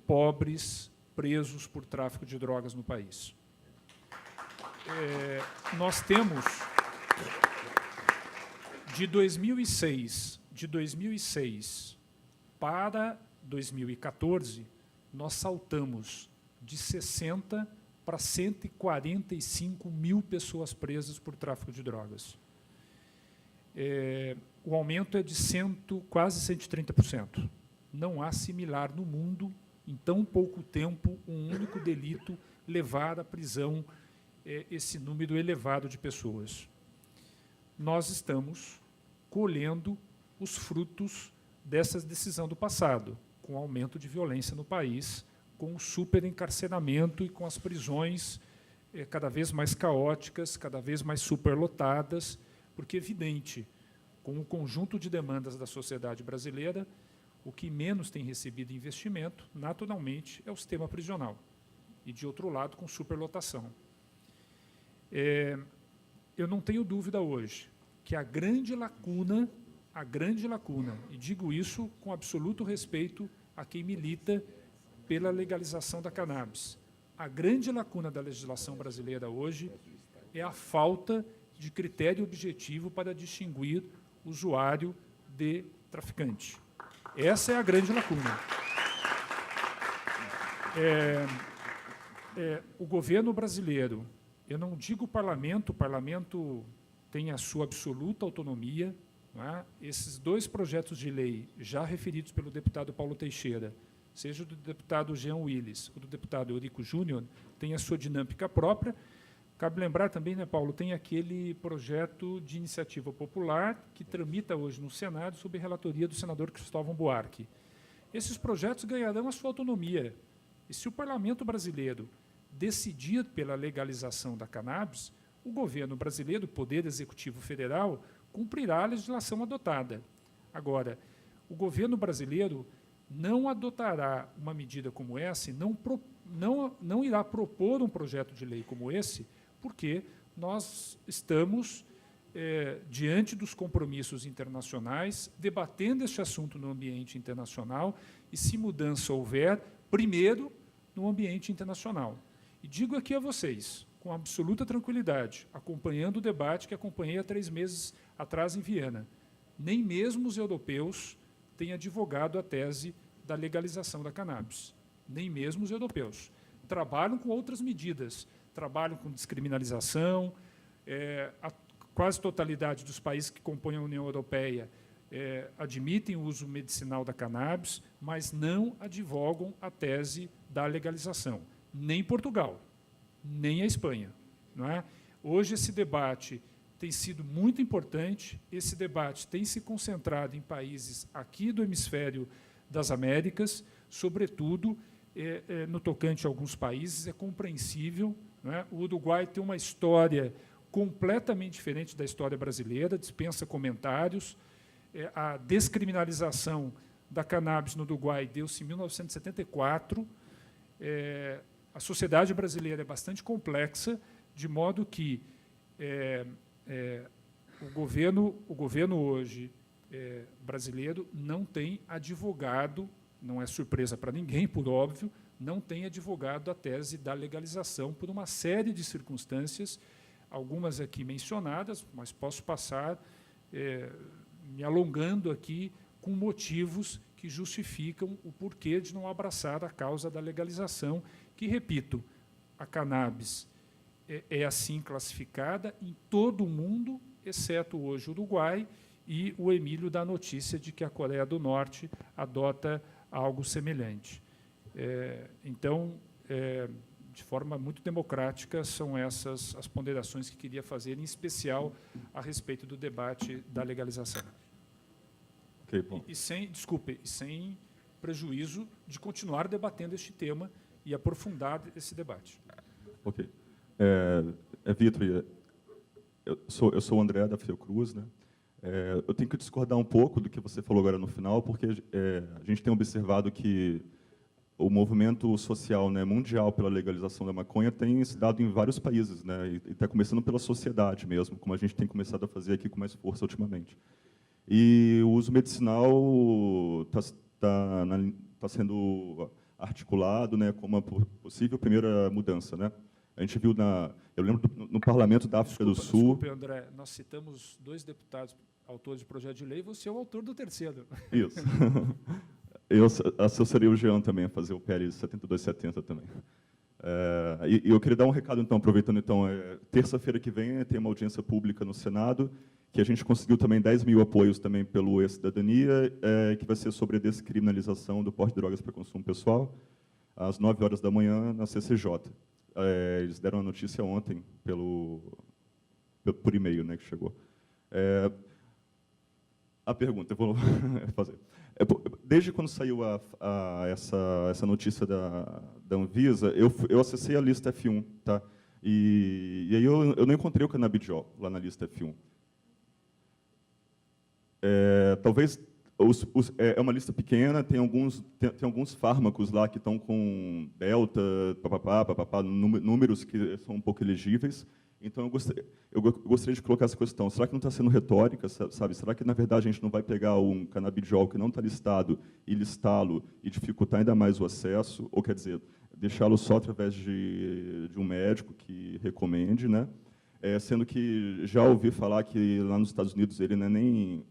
pobres presos por tráfico de drogas no país. Nós temos, de 2006 para 2014, nós saltamos de 60 para 145 mil pessoas presas por tráfico de drogas. O aumento é de quase 130%. Não há similar no mundo, em tão pouco tempo, um único delito levar à prisão esse número elevado de pessoas. Nós estamos colhendo os frutos dessa decisão do passado, com o aumento de violência no país, com o superencarceramento e com as prisões cada vez mais caóticas, cada vez mais superlotadas, porque é evidente, com o conjunto de demandas da sociedade brasileira, o que menos tem recebido investimento, naturalmente, é o sistema prisional. E, de outro lado, com superlotação. Eu não tenho dúvida hoje que a grande lacuna, e digo isso com absoluto respeito a quem milita pela legalização da cannabis, a grande lacuna da legislação brasileira hoje é a falta de critério objetivo para distinguir usuário de traficante. Essa é a grande lacuna. O governo brasileiro, eu não digo o parlamento tem a sua absoluta autonomia. Não é? Esses dois projetos de lei, já referidos pelo deputado Paulo Teixeira, seja do deputado Jean Willis ou do deputado Eurico Júnior, tem a sua dinâmica própria. Cabe lembrar também, né, Paulo, tem aquele projeto de iniciativa popular que tramita hoje no Senado sob relatoria do senador Cristóvão Buarque. Esses projetos ganharão a sua autonomia. E se o parlamento brasileiro decidir pela legalização da cannabis, o governo brasileiro, o Poder Executivo Federal, cumprirá a legislação adotada. Agora, o governo brasileiro não adotará uma medida como essa, não irá propor um projeto de lei como esse, porque nós estamos, diante dos compromissos internacionais, debatendo este assunto no ambiente internacional e, se mudança houver, primeiro no ambiente internacional. E digo aqui a vocês, com absoluta tranquilidade, acompanhando o debate que acompanhei há 3 meses atrás em Viena, nem mesmo os europeus têm advogado a tese da legalização da cannabis. Nem mesmo os europeus. Trabalham com outras medidas, trabalham com descriminalização, a quase totalidade dos países que compõem a União Europeia admitem o uso medicinal da cannabis, mas não advogam a tese da legalização. Nem Portugal, nem a Espanha. Não é? Hoje, esse debate tem sido muito importante, esse debate tem se concentrado em países aqui do hemisfério das Américas, sobretudo no tocante a alguns países, é compreensível. Não é? O Uruguai tem uma história completamente diferente da história brasileira, dispensa comentários. A descriminalização da cannabis no Uruguai deu-se em 1974. A sociedade brasileira é bastante complexa, de modo que o governo hoje brasileiro não tem advogado, não é surpresa para ninguém, por óbvio, não tem advogado a tese da legalização por uma série de circunstâncias, algumas aqui mencionadas, mas posso passar me alongando aqui com motivos que justificam o porquê de não abraçar a causa da legalização, que, repito, a cannabis é assim classificada em todo o mundo, exceto hoje o Uruguai, e o Emílio dá a notícia de que a Coreia do Norte adota algo semelhante. Então, de forma muito democrática, são essas as ponderações que queria fazer, em especial a respeito do debate da legalização. Okay, bom. Sem prejuízo de continuar debatendo este tema e aprofundar esse debate. Ok. Vitor, eu sou o André da Fiocruz, né? Eu tenho que discordar um pouco do que você falou agora no final, porque a gente tem observado que o movimento social, né, mundial pela legalização da maconha tem se dado em vários países, né, e está começando pela sociedade mesmo, como a gente tem começado a fazer aqui com mais força ultimamente. E o uso medicinal sendo articulado, né, como uma possível primeira mudança, né? A gente viu eu lembro no Parlamento da África do Sul. Desculpe, André, nós citamos 2 deputados autores de projeto de lei, você é o autor do terceiro. Isso. Eu assessorei o Jean também a fazer o PL 7270 também. E eu queria dar um recado, então, aproveitando, então, terça-feira que vem tem uma audiência pública no Senado, que a gente conseguiu também 10 mil apoios também pelo E-Cidadania, que vai ser sobre a descriminalização do porte de drogas para consumo pessoal, às 9 horas da manhã, na CCJ. Eles deram a notícia ontem por e-mail, né, que chegou. A pergunta, eu vou fazer. Desde quando saiu essa notícia da Anvisa, eu acessei a lista F1, tá? E aí eu não encontrei o canabidiol lá na lista F1. Talvez é uma lista pequena, tem alguns fármacos lá que estão com delta, papapá, números que são um pouco elegíveis. Então, eu gostaria de colocar essa questão. Será que não está sendo retórica, sabe? Será que, na verdade, a gente não vai pegar um canabidiol que não está listado e listá-lo e dificultar ainda mais o acesso? Ou, quer dizer, deixá-lo só através de um médico que recomende, né? Sendo que já ouvi falar que lá nos Estados Unidos ele não é nem...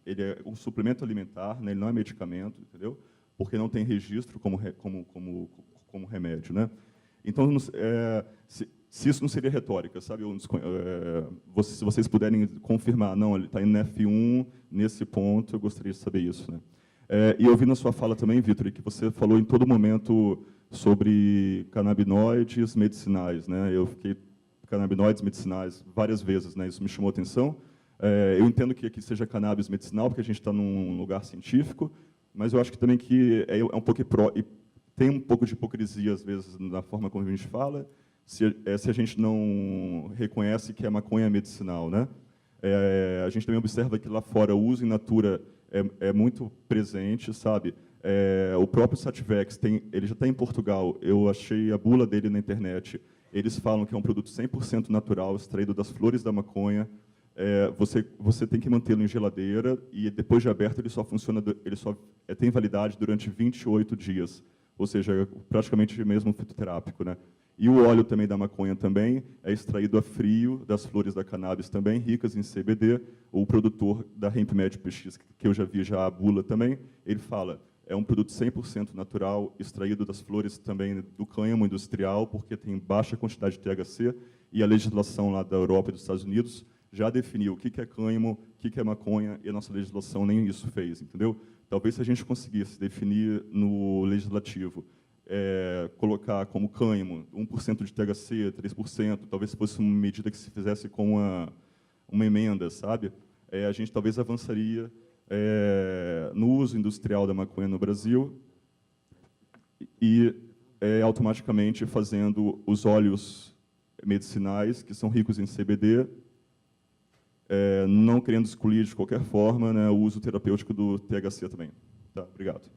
ele é um suplemento alimentar, né? Ele não é medicamento, entendeu? Porque não tem registro como remédio, né? Então, se isso não seria retórica, sabe? Se vocês puderem confirmar, não, ele está indo na F1, nesse ponto, eu gostaria de saber isso, né? E eu vi na sua fala também, Vitor, que você falou em todo momento sobre canabinoides medicinais, né? Eu fiquei canabinoides medicinais várias vezes, né? Isso me chamou a atenção. Eu entendo que aqui seja cannabis medicinal, porque a gente está num lugar científico, mas eu acho que também que é um pouco tem um pouco de hipocrisia, às vezes, na forma como a gente fala, se a gente não reconhece que a maconha é medicinal, né? A gente também observa que lá fora o uso in natura é muito presente, sabe? O próprio Sativex, ele já está em Portugal, eu achei a bula dele na internet, eles falam que é um produto 100% natural, extraído das flores da maconha. Você tem que mantê-lo em geladeira e, depois de aberto, ele só tem validade durante 28 dias. Ou seja, praticamente mesmo fitoterápico, né? E o óleo também da maconha também é extraído a frio das flores da cannabis também, ricas em CBD. O produtor da HempMed PX, que eu já vi a bula também, ele fala, é um produto 100% natural, extraído das flores também do cânhamo industrial, porque tem baixa quantidade de THC, e a legislação lá da Europa e dos Estados Unidos já definiu o que é cânhamo, o que é maconha, e a nossa legislação nem isso fez, entendeu? Talvez se a gente conseguisse definir no legislativo, colocar como cânhamo 1% de THC, 3%, talvez fosse uma medida que se fizesse com uma emenda, sabe? A gente talvez avançaria no uso industrial da maconha no Brasil e automaticamente fazendo os óleos medicinais, que são ricos em CBD, não querendo excluir de qualquer forma, né, o uso terapêutico do THC também. Tá, obrigado.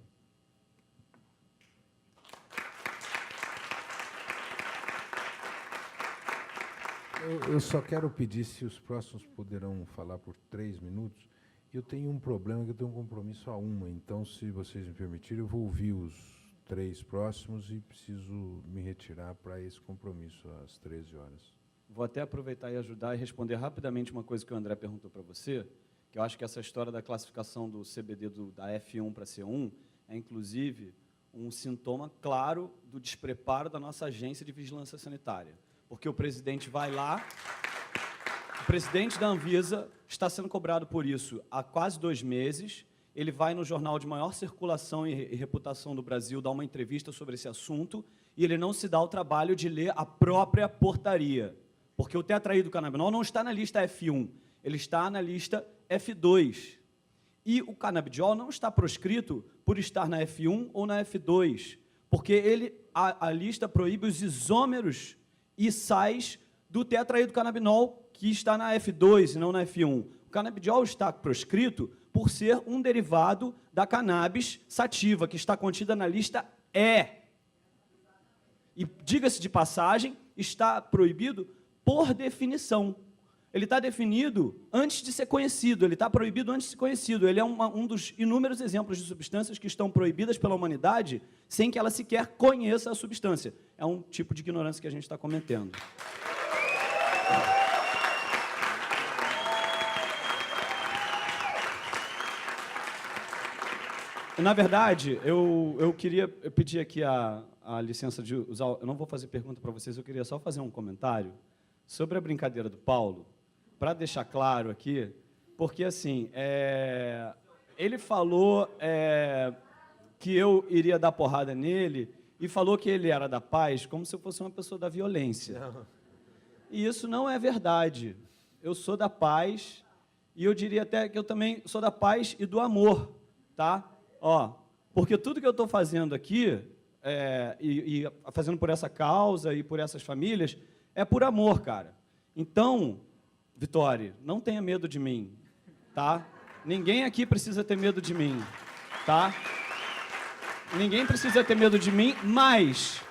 Eu só quero pedir se os próximos poderão falar por 3 minutos. Eu tenho um problema, que eu tenho um compromisso a 1, então, se vocês me permitirem, eu vou ouvir os 3 próximos e preciso me retirar para esse compromisso às 13 horas. Vou até aproveitar e ajudar e responder rapidamente uma coisa que o André perguntou para você, que eu acho que essa história da classificação do CBD da F1 para C1 é, inclusive, um sintoma claro do despreparo da nossa agência de vigilância sanitária. Porque o presidente vai lá, o presidente da Anvisa está sendo cobrado por isso há quase 2 meses, ele vai no jornal de maior circulação e reputação do Brasil dar uma entrevista sobre esse assunto e ele não se dá o trabalho de ler a própria portaria. Porque o tetraidrocannabinol não está na lista F1, ele está na lista F2. E o canabidiol não está proscrito por estar na F1 ou na F2, porque a lista proíbe os isômeros e sais do tetraidrocannabinol, que está na F2 e não na F1. O canabidiol está proscrito por ser um derivado da cannabis sativa, que está contida na lista E. E, diga-se de passagem, está proibido por definição. Ele está definido antes de ser conhecido, ele está proibido antes de ser conhecido. Ele é um dos inúmeros exemplos de substâncias que estão proibidas pela humanidade sem que ela sequer conheça a substância. É um tipo de ignorância que a gente está cometendo. Na verdade, eu queria pedir aqui a licença de usar... Eu não vou fazer pergunta para vocês, eu queria só fazer um comentário sobre a brincadeira do Paulo, para deixar claro aqui, porque, assim, ele falou que eu iria dar porrada nele e falou que ele era da paz como se eu fosse uma pessoa da violência. Não. E isso não é verdade. Eu sou da paz e eu diria até que eu também sou da paz e do amor, tá? Porque tudo que eu estou fazendo aqui, e fazendo por essa causa e por essas famílias, é por amor, cara. Então, Vitória, não tenha medo de mim, tá? Ninguém aqui precisa ter medo de mim, tá? Ninguém precisa ter medo de mim, mas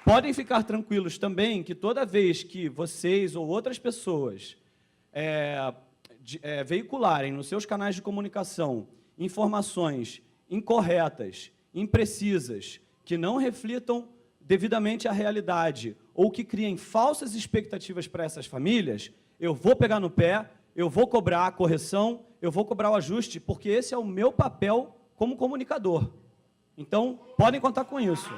podem ficar tranquilos também que toda vez que vocês ou outras pessoas veicularem nos seus canais de comunicação informações incorretas, imprecisas, que não reflitam devidamente a realidade ou que criem falsas expectativas para essas famílias, eu vou pegar no pé, eu vou cobrar a correção, eu vou cobrar o ajuste, porque esse é o meu papel como comunicador. Então, podem contar com isso.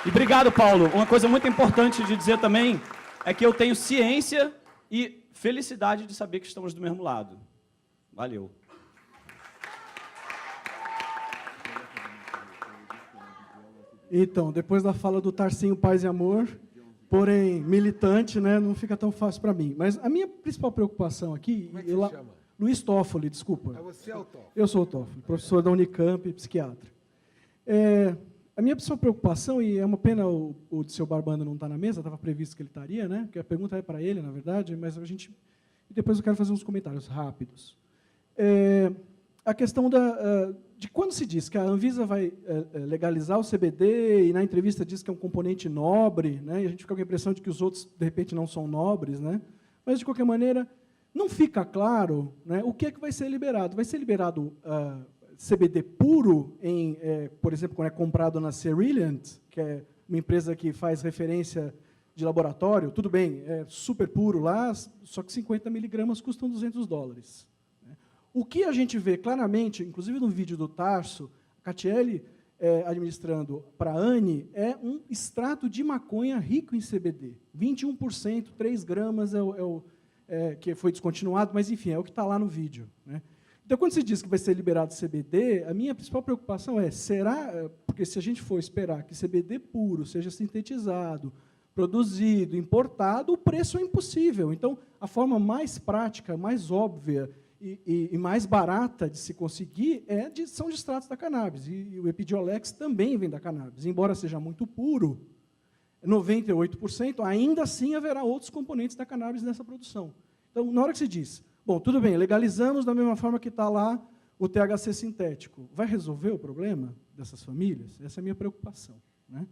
E obrigado, Paulo. Uma coisa muito importante de dizer também é que eu tenho ciência e felicidade de saber que estamos do mesmo lado. Valeu. Então, depois da fala do Tarcinho Paz e Amor, porém militante, né, não fica tão fácil para mim. Mas a minha principal preocupação aqui... Como é que você chama? Luiz Toffoli, desculpa. Você é o Toffoli? Eu sou o Toffoli, professor da Unicamp, psiquiatra. A minha principal preocupação, e é uma pena o seu Barbando não estar na mesa, estava previsto que ele estaria, né? Porque a pergunta é para ele, na verdade, mas a gente... E depois eu quero fazer uns comentários rápidos. A questão de quando se diz que a Anvisa vai legalizar o CBD e na entrevista diz que é um componente nobre, né, e a gente fica com a impressão de que os outros, de repente, não são nobres, né, mas, de qualquer maneira, não fica claro, né, o que é que vai ser liberado. Vai ser liberado CBD puro, por exemplo, quando é comprado na Cerilliant, que é uma empresa que faz referência de laboratório, tudo bem, é super puro lá, só que 50 miligramas custam $200. O que a gente vê claramente, inclusive no vídeo do Tarso, a Catiele administrando para a ANE, é um extrato de maconha rico em CBD. 21%, 3 gramas que foi descontinuado, mas, enfim, é o que está lá no vídeo, né? Então, quando se diz que vai ser liberado CBD, a minha principal preocupação será, porque se a gente for esperar que CBD puro seja sintetizado, produzido, importado, o preço é impossível. Então, a forma mais prática, mais óbvia e mais barata de se conseguir são de extratos da cannabis. E o Epidiolex também vem da cannabis. Embora seja muito puro, 98%, ainda assim haverá outros componentes da cannabis nessa produção. Então, na hora que se diz, bom, tudo bem, legalizamos da mesma forma que está lá o THC sintético, vai resolver o problema dessas famílias? Essa é a minha preocupação, né?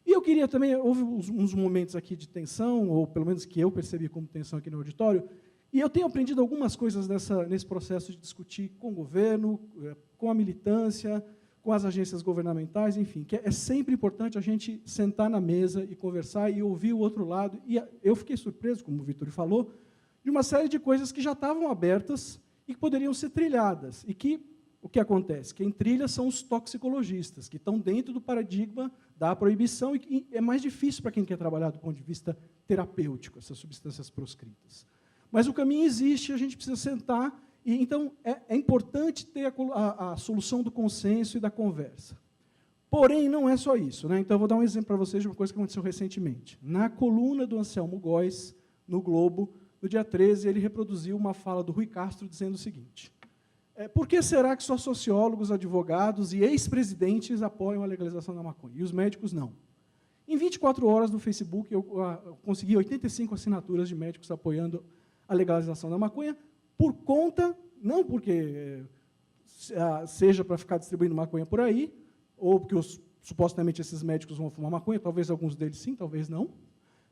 E eu queria também, houve uns momentos aqui de tensão, ou pelo menos que eu percebi como tensão aqui no auditório, e eu tenho aprendido algumas coisas nesse processo de discutir com o governo, com a militância, com as agências governamentais, enfim, que é sempre importante a gente sentar na mesa e conversar e ouvir o outro lado. E eu fiquei surpreso, como o Vitor falou, de uma série de coisas que já estavam abertas e que poderiam ser trilhadas. E que o que acontece? Quem trilha são os toxicologistas, que estão dentro do paradigma da proibição e é mais difícil para quem quer trabalhar do ponto de vista terapêutico, essas substâncias proscritas. Mas o caminho existe, a gente precisa sentar, e então é importante ter a solução do consenso e da conversa. Porém, não é só isso, né? Então, eu vou dar um exemplo para vocês de uma coisa que aconteceu recentemente. Na coluna do Anselmo Góes, no Globo, no dia 13, ele reproduziu uma fala do Rui Castro dizendo o seguinte: por que será que só sociólogos, advogados e ex-presidentes apoiam a legalização da maconha, e os médicos não? Em 24 horas no Facebook, eu consegui 85 assinaturas de médicos apoiando a legalização da maconha, por conta, não porque seja para ficar distribuindo maconha por aí, ou porque supostamente esses médicos vão fumar maconha, talvez alguns deles sim, talvez não,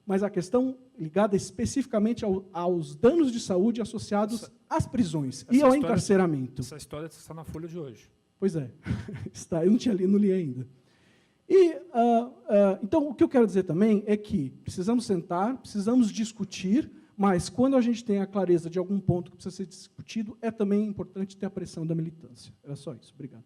mas a questão ligada especificamente aos danos de saúde associados às prisões e ao encarceramento. Essa história está na Folha de hoje. Pois é, está, eu não li ainda. E, então, o que eu quero dizer também é que precisamos sentar, precisamos discutir, mas quando a gente tem a clareza de algum ponto que precisa ser discutido, é também importante ter a pressão da militância. Era só isso. Obrigado.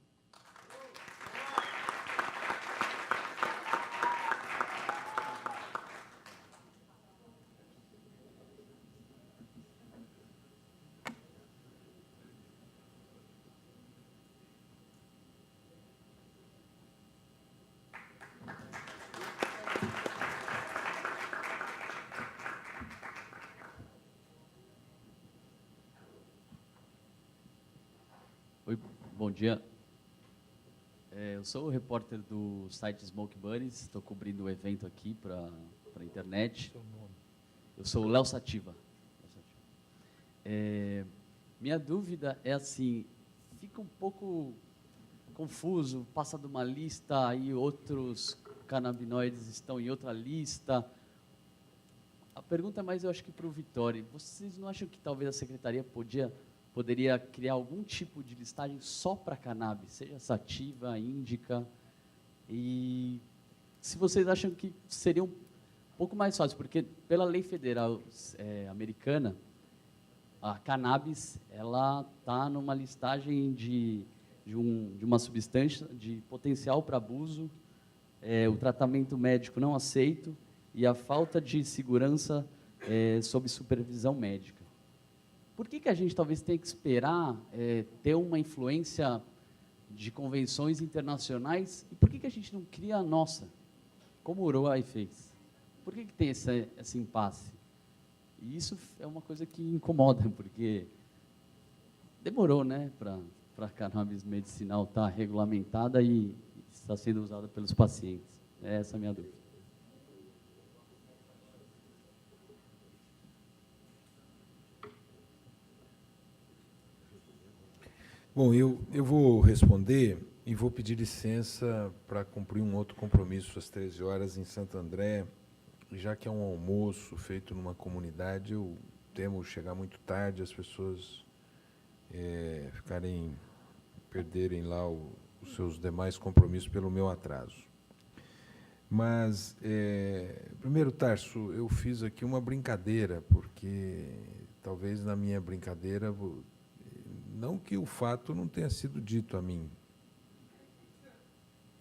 Oi, bom dia. Eu sou o repórter do site Smoke Bunnies, estou cobrindo o evento aqui para a internet. Eu sou o Léo Sativa. Minha dúvida é assim, fica um pouco confuso, passa de uma lista e outros canabinoides estão em outra lista. A pergunta é mais, eu acho que para o Vittori. Vocês não acham que talvez a secretaria poderia criar algum tipo de listagem só para cannabis, seja sativa, índica, e se vocês acham que seria um pouco mais fácil, porque pela lei federal americana, a cannabis ela está numa listagem de uma substância de potencial para abuso, o tratamento médico não aceito e a falta de segurança sob supervisão médica. Por que a gente talvez tenha que esperar ter uma influência de convenções internacionais e por que a gente não cria a nossa, como o Uruguai fez? Por que tem esse impasse? E isso é uma coisa que incomoda, porque demorou, né, para a cannabis medicinal estar regulamentada e está sendo usada pelos pacientes. Essa é a minha dúvida. Bom, eu vou responder e vou pedir licença para cumprir um outro compromisso às 13 horas em Santo André, já que é um almoço feito numa comunidade, eu temo chegar muito tarde, as pessoas perderem lá os seus demais compromissos pelo meu atraso. Mas, primeiro, Tarso, eu fiz aqui uma brincadeira, porque talvez na minha brincadeira, não que o fato não tenha sido dito a mim,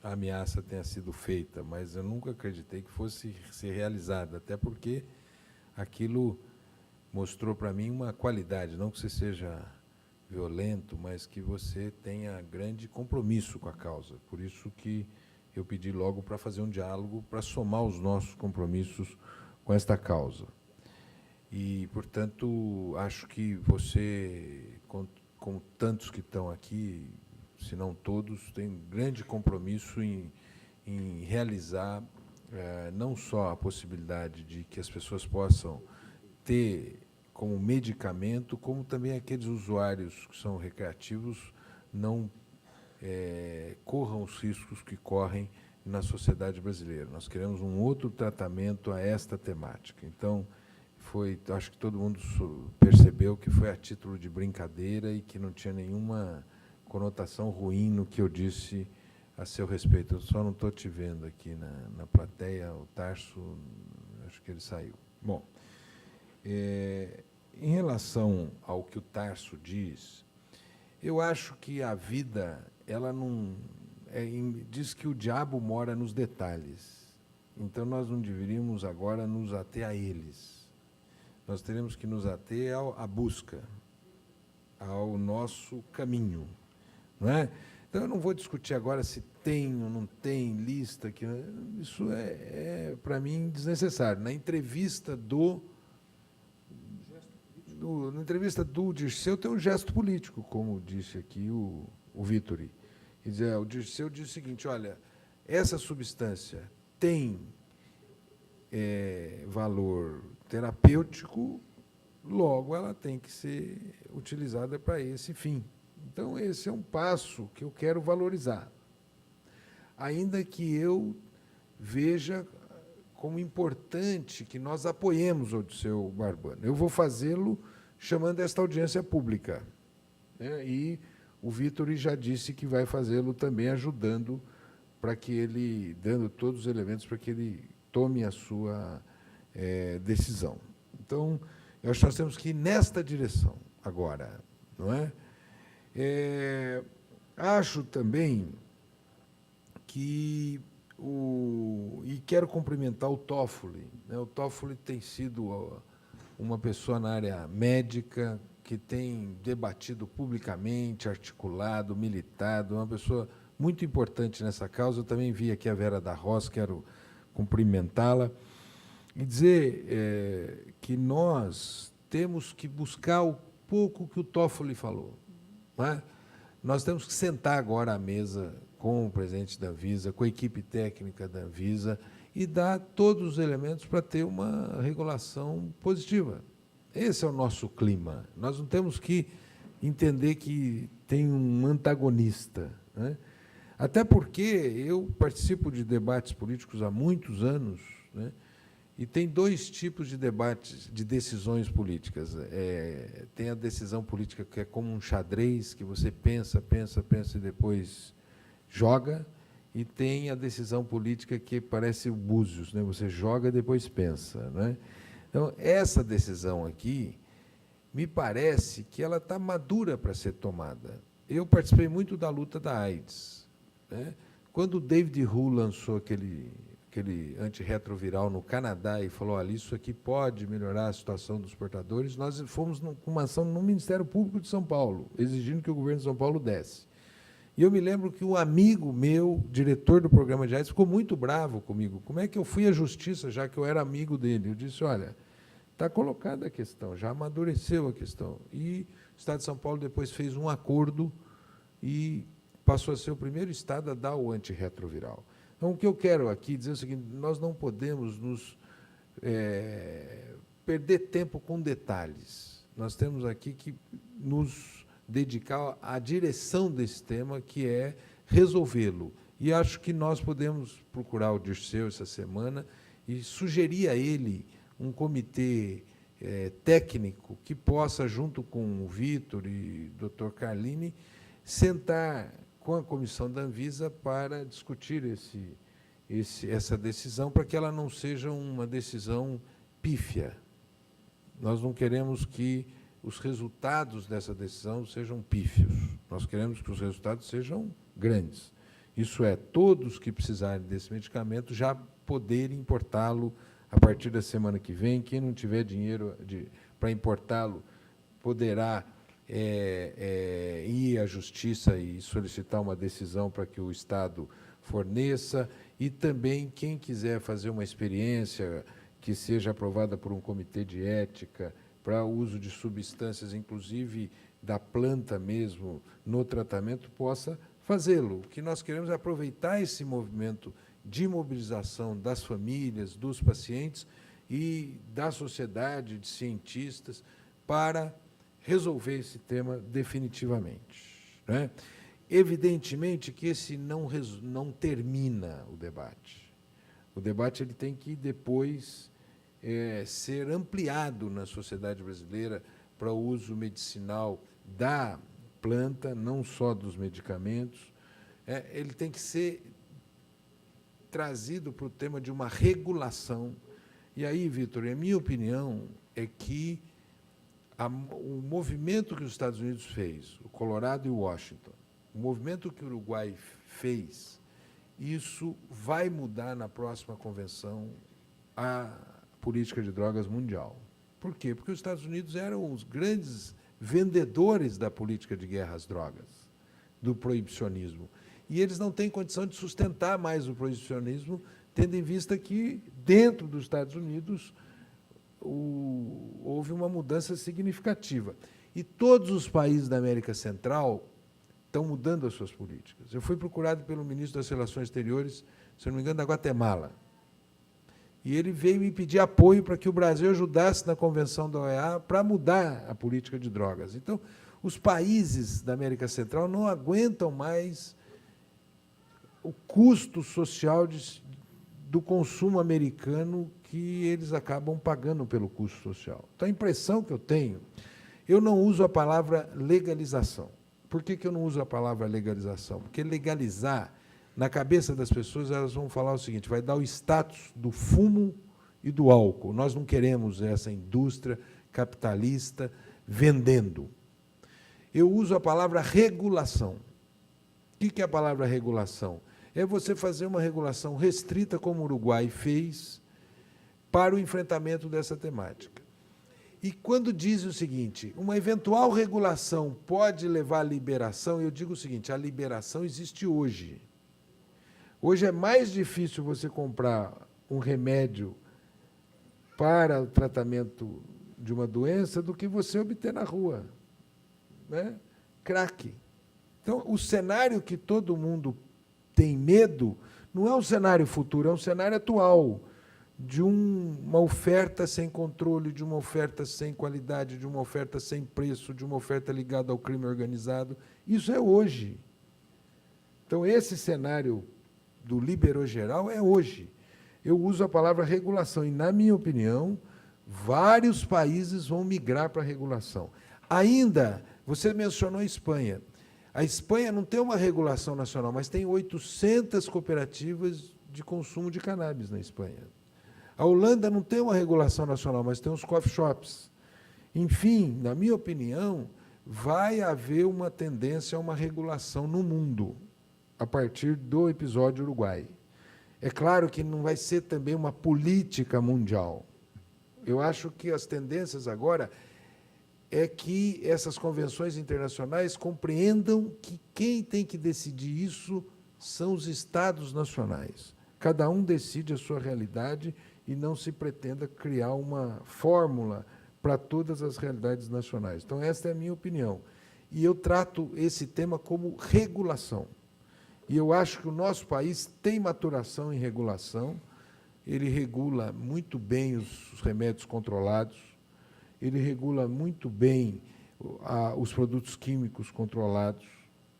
a ameaça tenha sido feita, mas eu nunca acreditei que fosse ser realizada, até porque aquilo mostrou para mim uma qualidade, não que você seja violento, mas que você tenha grande compromisso com a causa. Por isso que eu pedi logo para fazer um diálogo, para somar os nossos compromissos com esta causa. E, portanto, acho que você, como tantos que estão aqui, se não todos, tem um grande compromisso em realizar não só a possibilidade de que as pessoas possam ter como medicamento, como também aqueles usuários que são recreativos não corram os riscos que correm na sociedade brasileira. Nós queremos um outro tratamento a esta temática. Então, acho que todo mundo percebeu que foi a título de brincadeira e que não tinha nenhuma conotação ruim no que eu disse a seu respeito. Eu só não estou te vendo aqui na plateia, o Tarso, acho que ele saiu. Bom, em relação ao que o Tarso diz, eu acho que a vida, ela não... diz que o diabo mora nos detalhes. Então, nós não deveríamos agora nos ater a eles. Nós teremos que nos ater à busca, ao nosso caminho. Não é? Então, eu não vou discutir agora se tem ou não tem lista. Isso para mim, desnecessário. Na entrevista do Dirceu tem um gesto político, como disse aqui o Vittori. Quer dizer, o Dirceu diz o seguinte, olha, essa substância tem valor terapêutico, logo ela tem que ser utilizada para esse fim. Então, esse é um passo que eu quero valorizar. Ainda que eu veja como importante que nós apoiemos o Odisseu Barbano. Eu vou fazê-lo chamando esta audiência pública, né? E o Vitor já disse que vai fazê-lo também ajudando para que ele, dando todos os elementos para que ele tome a sua decisão. Então, eu acho que nós temos que ir nesta direção agora, não é? Acho também que e quero cumprimentar o Toffoli, né? O Toffoli tem sido uma pessoa na área médica que tem debatido publicamente, articulado, militado, uma pessoa muito importante nessa causa. Eu também vi aqui a Vera da Roz, quero cumprimentá-la e dizer que nós temos que buscar o pouco que o Toffoli falou, não é? Nós temos que sentar agora à mesa com o presidente da Anvisa, com a equipe técnica da Anvisa, e dar todos os elementos para ter uma regulação positiva. Esse é o nosso clima. Nós não temos que entender que tem um antagonista, né? Até porque eu participo de debates políticos há muitos anos, né? E tem dois tipos de debates, de decisões políticas. Tem a decisão política que é como um xadrez, que você pensa, pensa, pensa e depois joga, e tem a decisão política que parece o Búzios, né? Você joga e depois pensa, né? Então, essa decisão aqui, me parece que ela está madura para ser tomada. Eu participei muito da luta da AIDS, né? Quando o David Hu lançou aquele antirretroviral no Canadá e falou, olha, isso aqui pode melhorar a situação dos portadores, nós fomos com uma ação no Ministério Público de São Paulo, exigindo que o governo de São Paulo desse. E eu me lembro que um amigo meu, diretor do programa de AIDS, ficou muito bravo comigo. Como é que eu fui à justiça, já que eu era amigo dele? Eu disse, olha, está colocada a questão, já amadureceu a questão. E o Estado de São Paulo depois fez um acordo e passou a ser o primeiro estado a dar o antirretroviral. Então, o que eu quero aqui dizer é o seguinte, nós não podemos perder tempo com detalhes. Nós temos aqui que nos dedicar à direção desse tema, que é resolvê-lo. E acho que nós podemos procurar o Dirceu essa semana e sugerir a ele um comitê técnico que possa, junto com o Vitor e o Dr. Carlini, sentar com a comissão da Anvisa para discutir essa decisão, para que ela não seja uma decisão pífia. Nós não queremos que os resultados dessa decisão sejam pífios. Nós queremos que os resultados sejam grandes. Isso é, todos que precisarem desse medicamento já poderem importá-lo a partir da semana que vem. Quem não tiver dinheiro para importá-lo poderá ir à Justiça e solicitar uma decisão para que o Estado forneça, e também quem quiser fazer uma experiência que seja aprovada por um comitê de ética para o uso de substâncias, inclusive da planta mesmo, no tratamento, possa fazê-lo. O que nós queremos é aproveitar esse movimento de mobilização das famílias, dos pacientes e da sociedade, de cientistas, para resolver esse tema definitivamente, né? Evidentemente que esse não termina o debate. O debate ele tem que depois ser ampliado na sociedade brasileira para o uso medicinal da planta, não só dos medicamentos. Ele tem que ser trazido para o tema de uma regulação. E aí, Vitor, a minha opinião é que o movimento que os Estados Unidos fez, o Colorado e o Washington, o movimento que o Uruguai fez, isso vai mudar na próxima convenção a política de drogas mundial. Por quê? Porque os Estados Unidos eram os grandes vendedores da política de guerra às drogas, do proibicionismo. E eles não têm condição de sustentar mais o proibicionismo, tendo em vista que, dentro dos Estados Unidos, houve uma mudança significativa. E todos os países da América Central estão mudando as suas políticas. Eu fui procurado pelo ministro das Relações Exteriores, se não me engano, da Guatemala. E ele veio me pedir apoio para que o Brasil ajudasse na Convenção da OEA para mudar a política de drogas. Então, os países da América Central não aguentam mais o custo social do consumo americano que eles acabam pagando pelo custo social. Então, a impressão que eu tenho, eu não uso a palavra legalização. Por que eu não uso a palavra legalização? Porque legalizar, na cabeça das pessoas, elas vão falar o seguinte, vai dar o status do fumo e do álcool. Nós não queremos essa indústria capitalista vendendo. Eu uso a palavra regulação. O que é a palavra regulação? É você fazer uma regulação restrita, como o Uruguai fez, para o enfrentamento dessa temática. E quando diz o seguinte, uma eventual regulação pode levar à liberação, eu digo o seguinte, a liberação existe hoje. Hoje é mais difícil você comprar um remédio para o tratamento de uma doença do que você obter na rua, né? Crack. Então, o cenário que todo mundo tem medo não é um cenário futuro, é um cenário atual, de uma oferta sem controle, de uma oferta sem qualidade, de uma oferta sem preço, de uma oferta ligada ao crime organizado. Isso é hoje. Então, esse cenário do liberou-geral é hoje. Eu uso a palavra regulação, e, na minha opinião, vários países vão migrar para a regulação. Ainda, você mencionou a Espanha. A Espanha não tem uma regulação nacional, mas tem 800 cooperativas de consumo de cannabis na Espanha. A Holanda não tem uma regulação nacional, mas tem os coffee shops. Enfim, na minha opinião, vai haver uma tendência a uma regulação no mundo, a partir do episódio Uruguai. É claro que não vai ser também uma política mundial. Eu acho que as tendências agora é que essas convenções internacionais compreendam que quem tem que decidir isso são os Estados nacionais. Cada um decide a sua realidade e não se pretenda criar uma fórmula para todas as realidades nacionais. Então, esta é a minha opinião. E eu trato esse tema como regulação. E eu acho que o nosso país tem maturação em regulação, ele regula muito bem os remédios controlados, ele regula muito bem os produtos químicos controlados,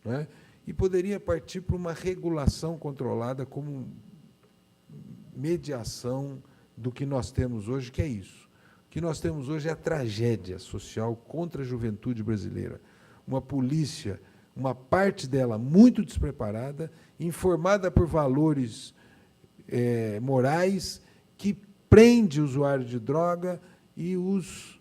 né? E poderia partir para uma regulação controlada como mediação do que nós temos hoje, que é isso. O que nós temos hoje é a tragédia social contra a juventude brasileira. Uma polícia, uma parte dela muito despreparada, informada por valores morais, que prende o usuário de droga e os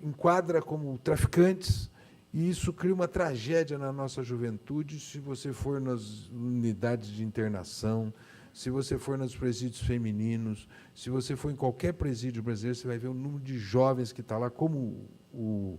enquadra como traficantes, e isso cria uma tragédia na nossa juventude. Se você for nas unidades de internação, se você for nos presídios femininos, se você for em qualquer presídio brasileiro, você vai ver o número de jovens que está lá, como o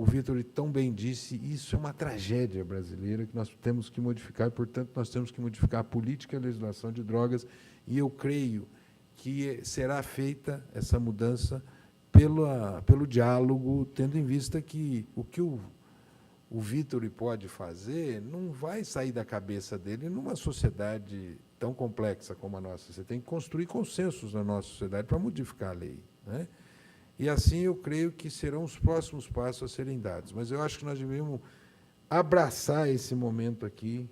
Vitor tão bem disse, isso é uma tragédia brasileira que nós temos que modificar, e, portanto, nós temos que modificar a política e a legislação de drogas, e eu creio que será feita essa mudança pelo diálogo, tendo em vista que o Vitor pode fazer não vai sair da cabeça dele numa sociedade tão complexa como a nossa. Você tem que construir consensos na nossa sociedade para modificar a lei, né? E assim eu creio que serão os próximos passos a serem dados. Mas eu acho que nós devemos abraçar esse momento aqui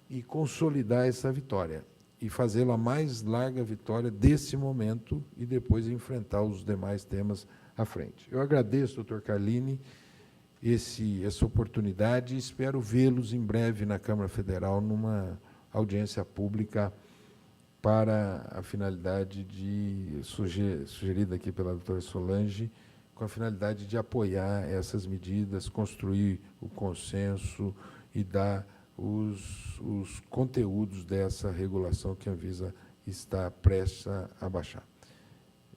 e consolidar essa vitória, e fazê-la a mais larga vitória desse momento e depois enfrentar os demais temas à frente. Eu agradeço, doutor Carlini, essa oportunidade e espero vê-los em breve na Câmara Federal numa audiência pública para a finalidade sugerida aqui pela doutora Solange, com a finalidade de apoiar essas medidas, construir o consenso e dar os conteúdos dessa regulação que a Anvisa está prestes a baixar.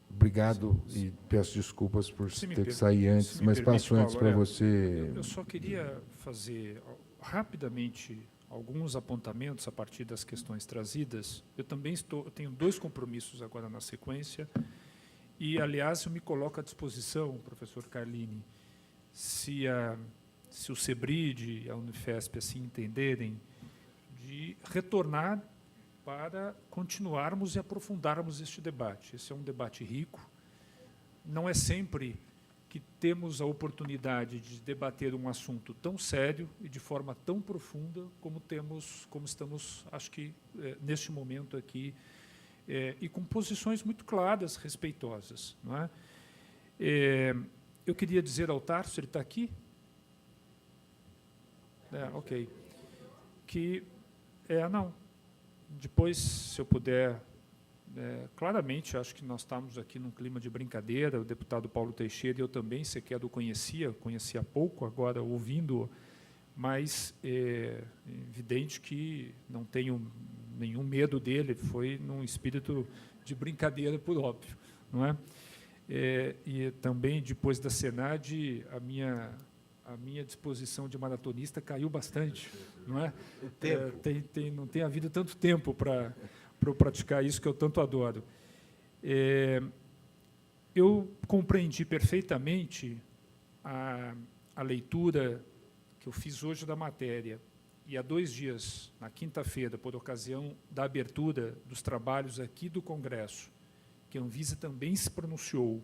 Obrigado e peço desculpas por ter que sair antes, mas passo antes para você. Eu só queria fazer rapidamente alguns apontamentos a partir das questões trazidas. Eu também tenho 2 compromissos agora na sequência e, aliás, eu me coloco à disposição, professor Carlini, se o CEBRID e a Unifesp assim entenderem, de retornar para continuarmos e aprofundarmos este debate. Esse é um debate rico, não é sempre que temos a oportunidade de debater um assunto tão sério e de forma tão profunda como estamos, acho que, neste momento aqui, e com posições muito claras, respeitosas. Não é? Eu queria dizer ao Tarso, ele está aqui? Ok. Que, não, depois, se eu puder, claramente, acho que nós estamos aqui num clima de brincadeira, o deputado Paulo Teixeira, eu também, sequer o conhecia pouco, agora ouvindo, mas é evidente que não tenho nenhum medo dele, foi num espírito de brincadeira, por óbvio. Não é? E também, depois da Senad, a minha disposição de maratonista caiu bastante. Não é? Não tem havido tanto tempo para eu praticar isso que eu tanto adoro. Eu compreendi perfeitamente a leitura que eu fiz hoje da matéria, e há 2 dias, na quinta-feira, por ocasião da abertura dos trabalhos aqui do Congresso, que a Anvisa também se pronunciou,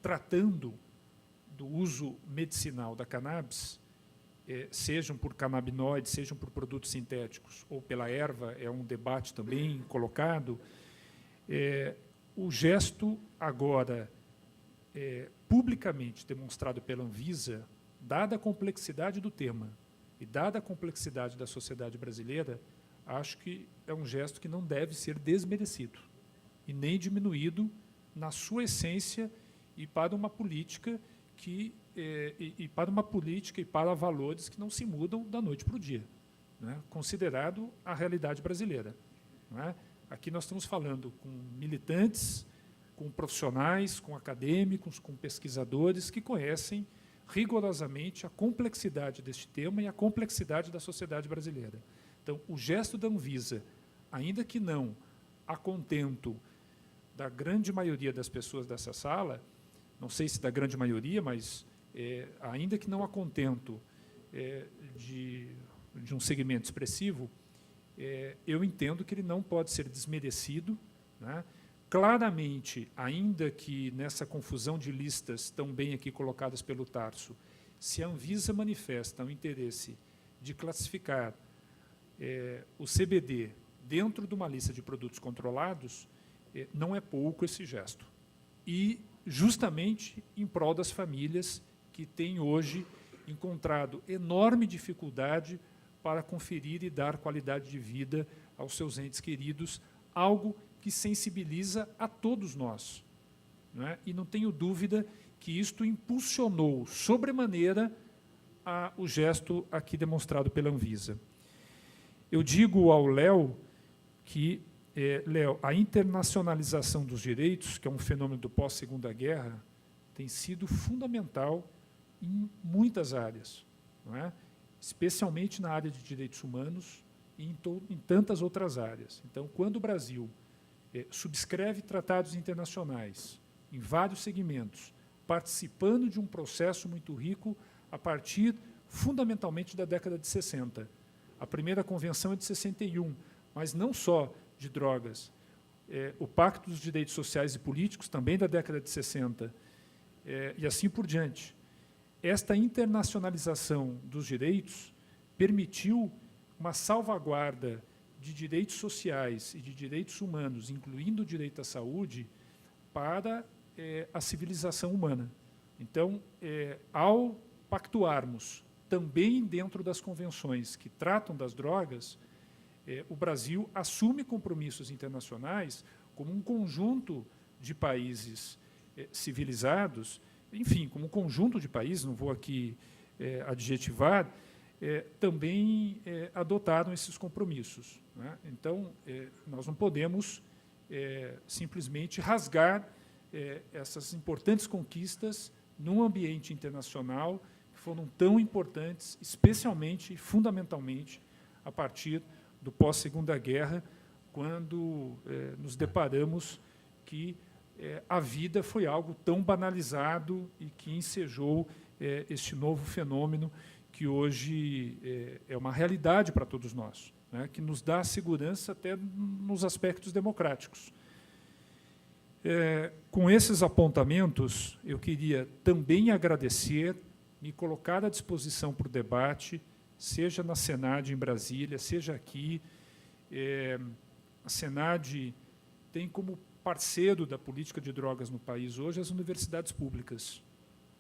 tratando do uso medicinal da cannabis, sejam por canabinoides, sejam por produtos sintéticos, ou pela erva, é um debate também colocado. O gesto agora, publicamente demonstrado pela Anvisa, dada a complexidade do tema e dada a complexidade da sociedade brasileira, acho que é um gesto que não deve ser desmerecido e nem diminuído na sua essência e para uma política e para valores que não se mudam da noite para o dia, né? Considerado a realidade brasileira. Não é? Aqui nós estamos falando com militantes, com profissionais, com acadêmicos, com pesquisadores que conhecem rigorosamente a complexidade deste tema e a complexidade da sociedade brasileira. Então, o gesto da Anvisa, ainda que não a contento da grande maioria das pessoas dessa sala, não sei se da grande maioria, mas ainda que não a contento de um segmento expressivo, eu entendo que ele não pode ser desmerecido, né? Claramente, ainda que nessa confusão de listas tão bem aqui colocadas pelo Tarso, se a Anvisa manifesta o interesse de classificar o CBD dentro de uma lista de produtos controlados, não é pouco esse gesto. E justamente em prol das famílias que têm hoje encontrado enorme dificuldade para conferir e dar qualidade de vida aos seus entes queridos, algo que sensibiliza a todos nós. Não é? E não tenho dúvida que isto impulsionou sobremaneira o gesto aqui demonstrado pela Anvisa. Eu digo ao Léo que, Léo, a internacionalização dos direitos, que é um fenômeno do pós-Segunda Guerra, tem sido fundamental em muitas áreas, não é? Especialmente na área de direitos humanos e em tantas outras áreas. Então, quando o Brasil subscreve tratados internacionais em vários segmentos, participando de um processo muito rico a partir, fundamentalmente, da década de 60. A primeira convenção é de 61, mas não só de drogas. O Pacto dos Direitos Sociais e Políticos, também da década de 60, e assim por diante. Esta internacionalização dos direitos permitiu uma salvaguarda de direitos sociais e de direitos humanos, incluindo o direito à saúde, para a civilização humana. Então, ao pactuarmos também dentro das convenções que tratam das drogas, o Brasil assume compromissos internacionais como um conjunto de países civilizados, enfim, como um conjunto de países, não vou aqui adjetivar, também adotaram esses compromissos. Né? Então, nós não podemos simplesmente rasgar essas importantes conquistas num ambiente internacional que foram tão importantes, especialmente e fundamentalmente a partir do pós-Segunda Guerra, quando nos deparamos que a vida foi algo tão banalizado e que ensejou este novo fenômeno que hoje é uma realidade para todos nós, né, que nos dá segurança até nos aspectos democráticos. Com esses apontamentos, eu queria também agradecer, me colocar à disposição para o debate, seja na Senad em Brasília, seja aqui. A Senad tem como parceiro da política de drogas no país hoje as universidades públicas.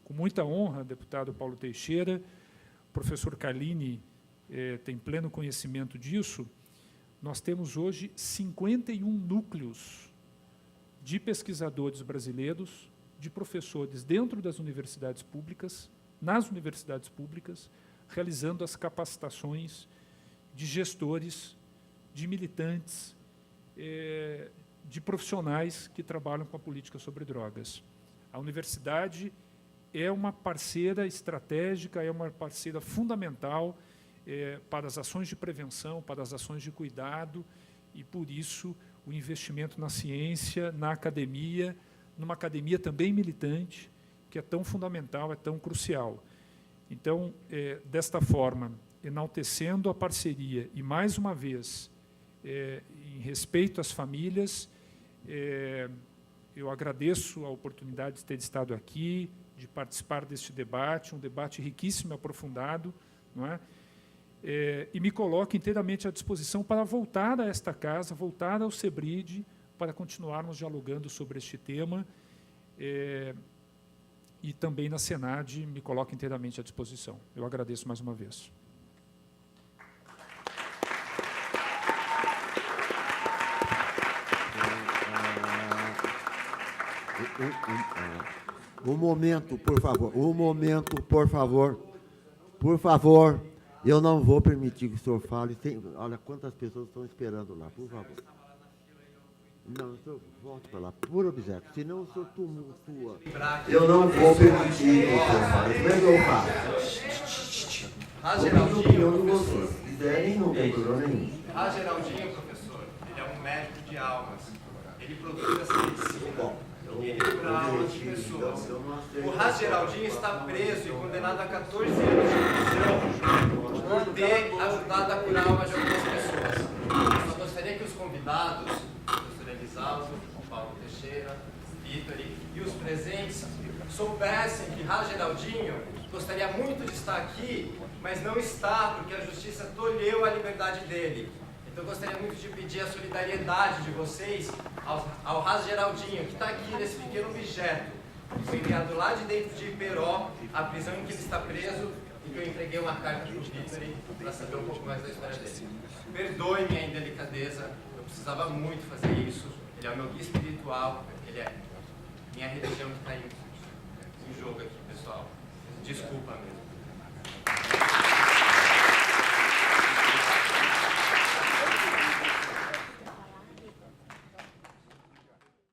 Com muita honra, deputado Paulo Teixeira, o professor Carlini tem pleno conhecimento disso, nós temos hoje 51 núcleos de pesquisadores brasileiros, de professores dentro das universidades públicas, nas universidades públicas, realizando as capacitações de gestores, de militantes, de profissionais que trabalham com a política sobre drogas. A universidade é uma parceira estratégica, é uma parceira fundamental para as ações de prevenção, para as ações de cuidado, e, por isso, o investimento na ciência, na academia, numa academia também militante, que é tão fundamental, é tão crucial. Então, desta forma, enaltecendo a parceria e, mais uma vez, em respeito às famílias, eu agradeço a oportunidade de ter estado aqui, de participar deste debate, um debate riquíssimo e aprofundado, não é? E me coloco inteiramente à disposição para voltar a esta casa, voltar ao CEBRID, para continuarmos dialogando sobre este tema. E também na Senad me coloco inteiramente à disposição. Eu agradeço mais uma vez. Um momento, por favor. Um momento, por favor. Por favor. Eu não vou permitir que o senhor fale. Olha quantas pessoas estão esperando lá, por favor. Não, o senhor volte para lá, por objeto. Senão o senhor tumultua. Eu não vou permitir que o senhor fale. Como é que eu faço? Geraldinho, professor. Se quiserem, não tem problema nenhum. Geraldinho, professor, ele é um médico de almas. Ele produz essa medicina. Ele cura almas de pessoas. O Geraldinho está preso e condenado a 14 anos de prisão por ter ajudado a curar a alma de algumas pessoas. Eu só gostaria que os convidados, o professor Elisaldo, Paulo Teixeira, Vitor e os presentes, soubessem que Geraldinho gostaria muito de estar aqui, mas não está, porque a justiça tolheu a liberdade dele. Então, eu gostaria muito de pedir a solidariedade de vocês ao Geraldinho, que está aqui nesse pequeno objeto, que foi enviado lá de dentro de Iperó, a prisão em que ele está preso, e que eu entreguei uma carta para o Vitor para saber um pouco mais da história dele. Perdoe minha indelicadeza, eu precisava muito fazer isso. Ele é o meu guia espiritual, ele é minha religião que está em jogo aqui, pessoal. Desculpa mesmo.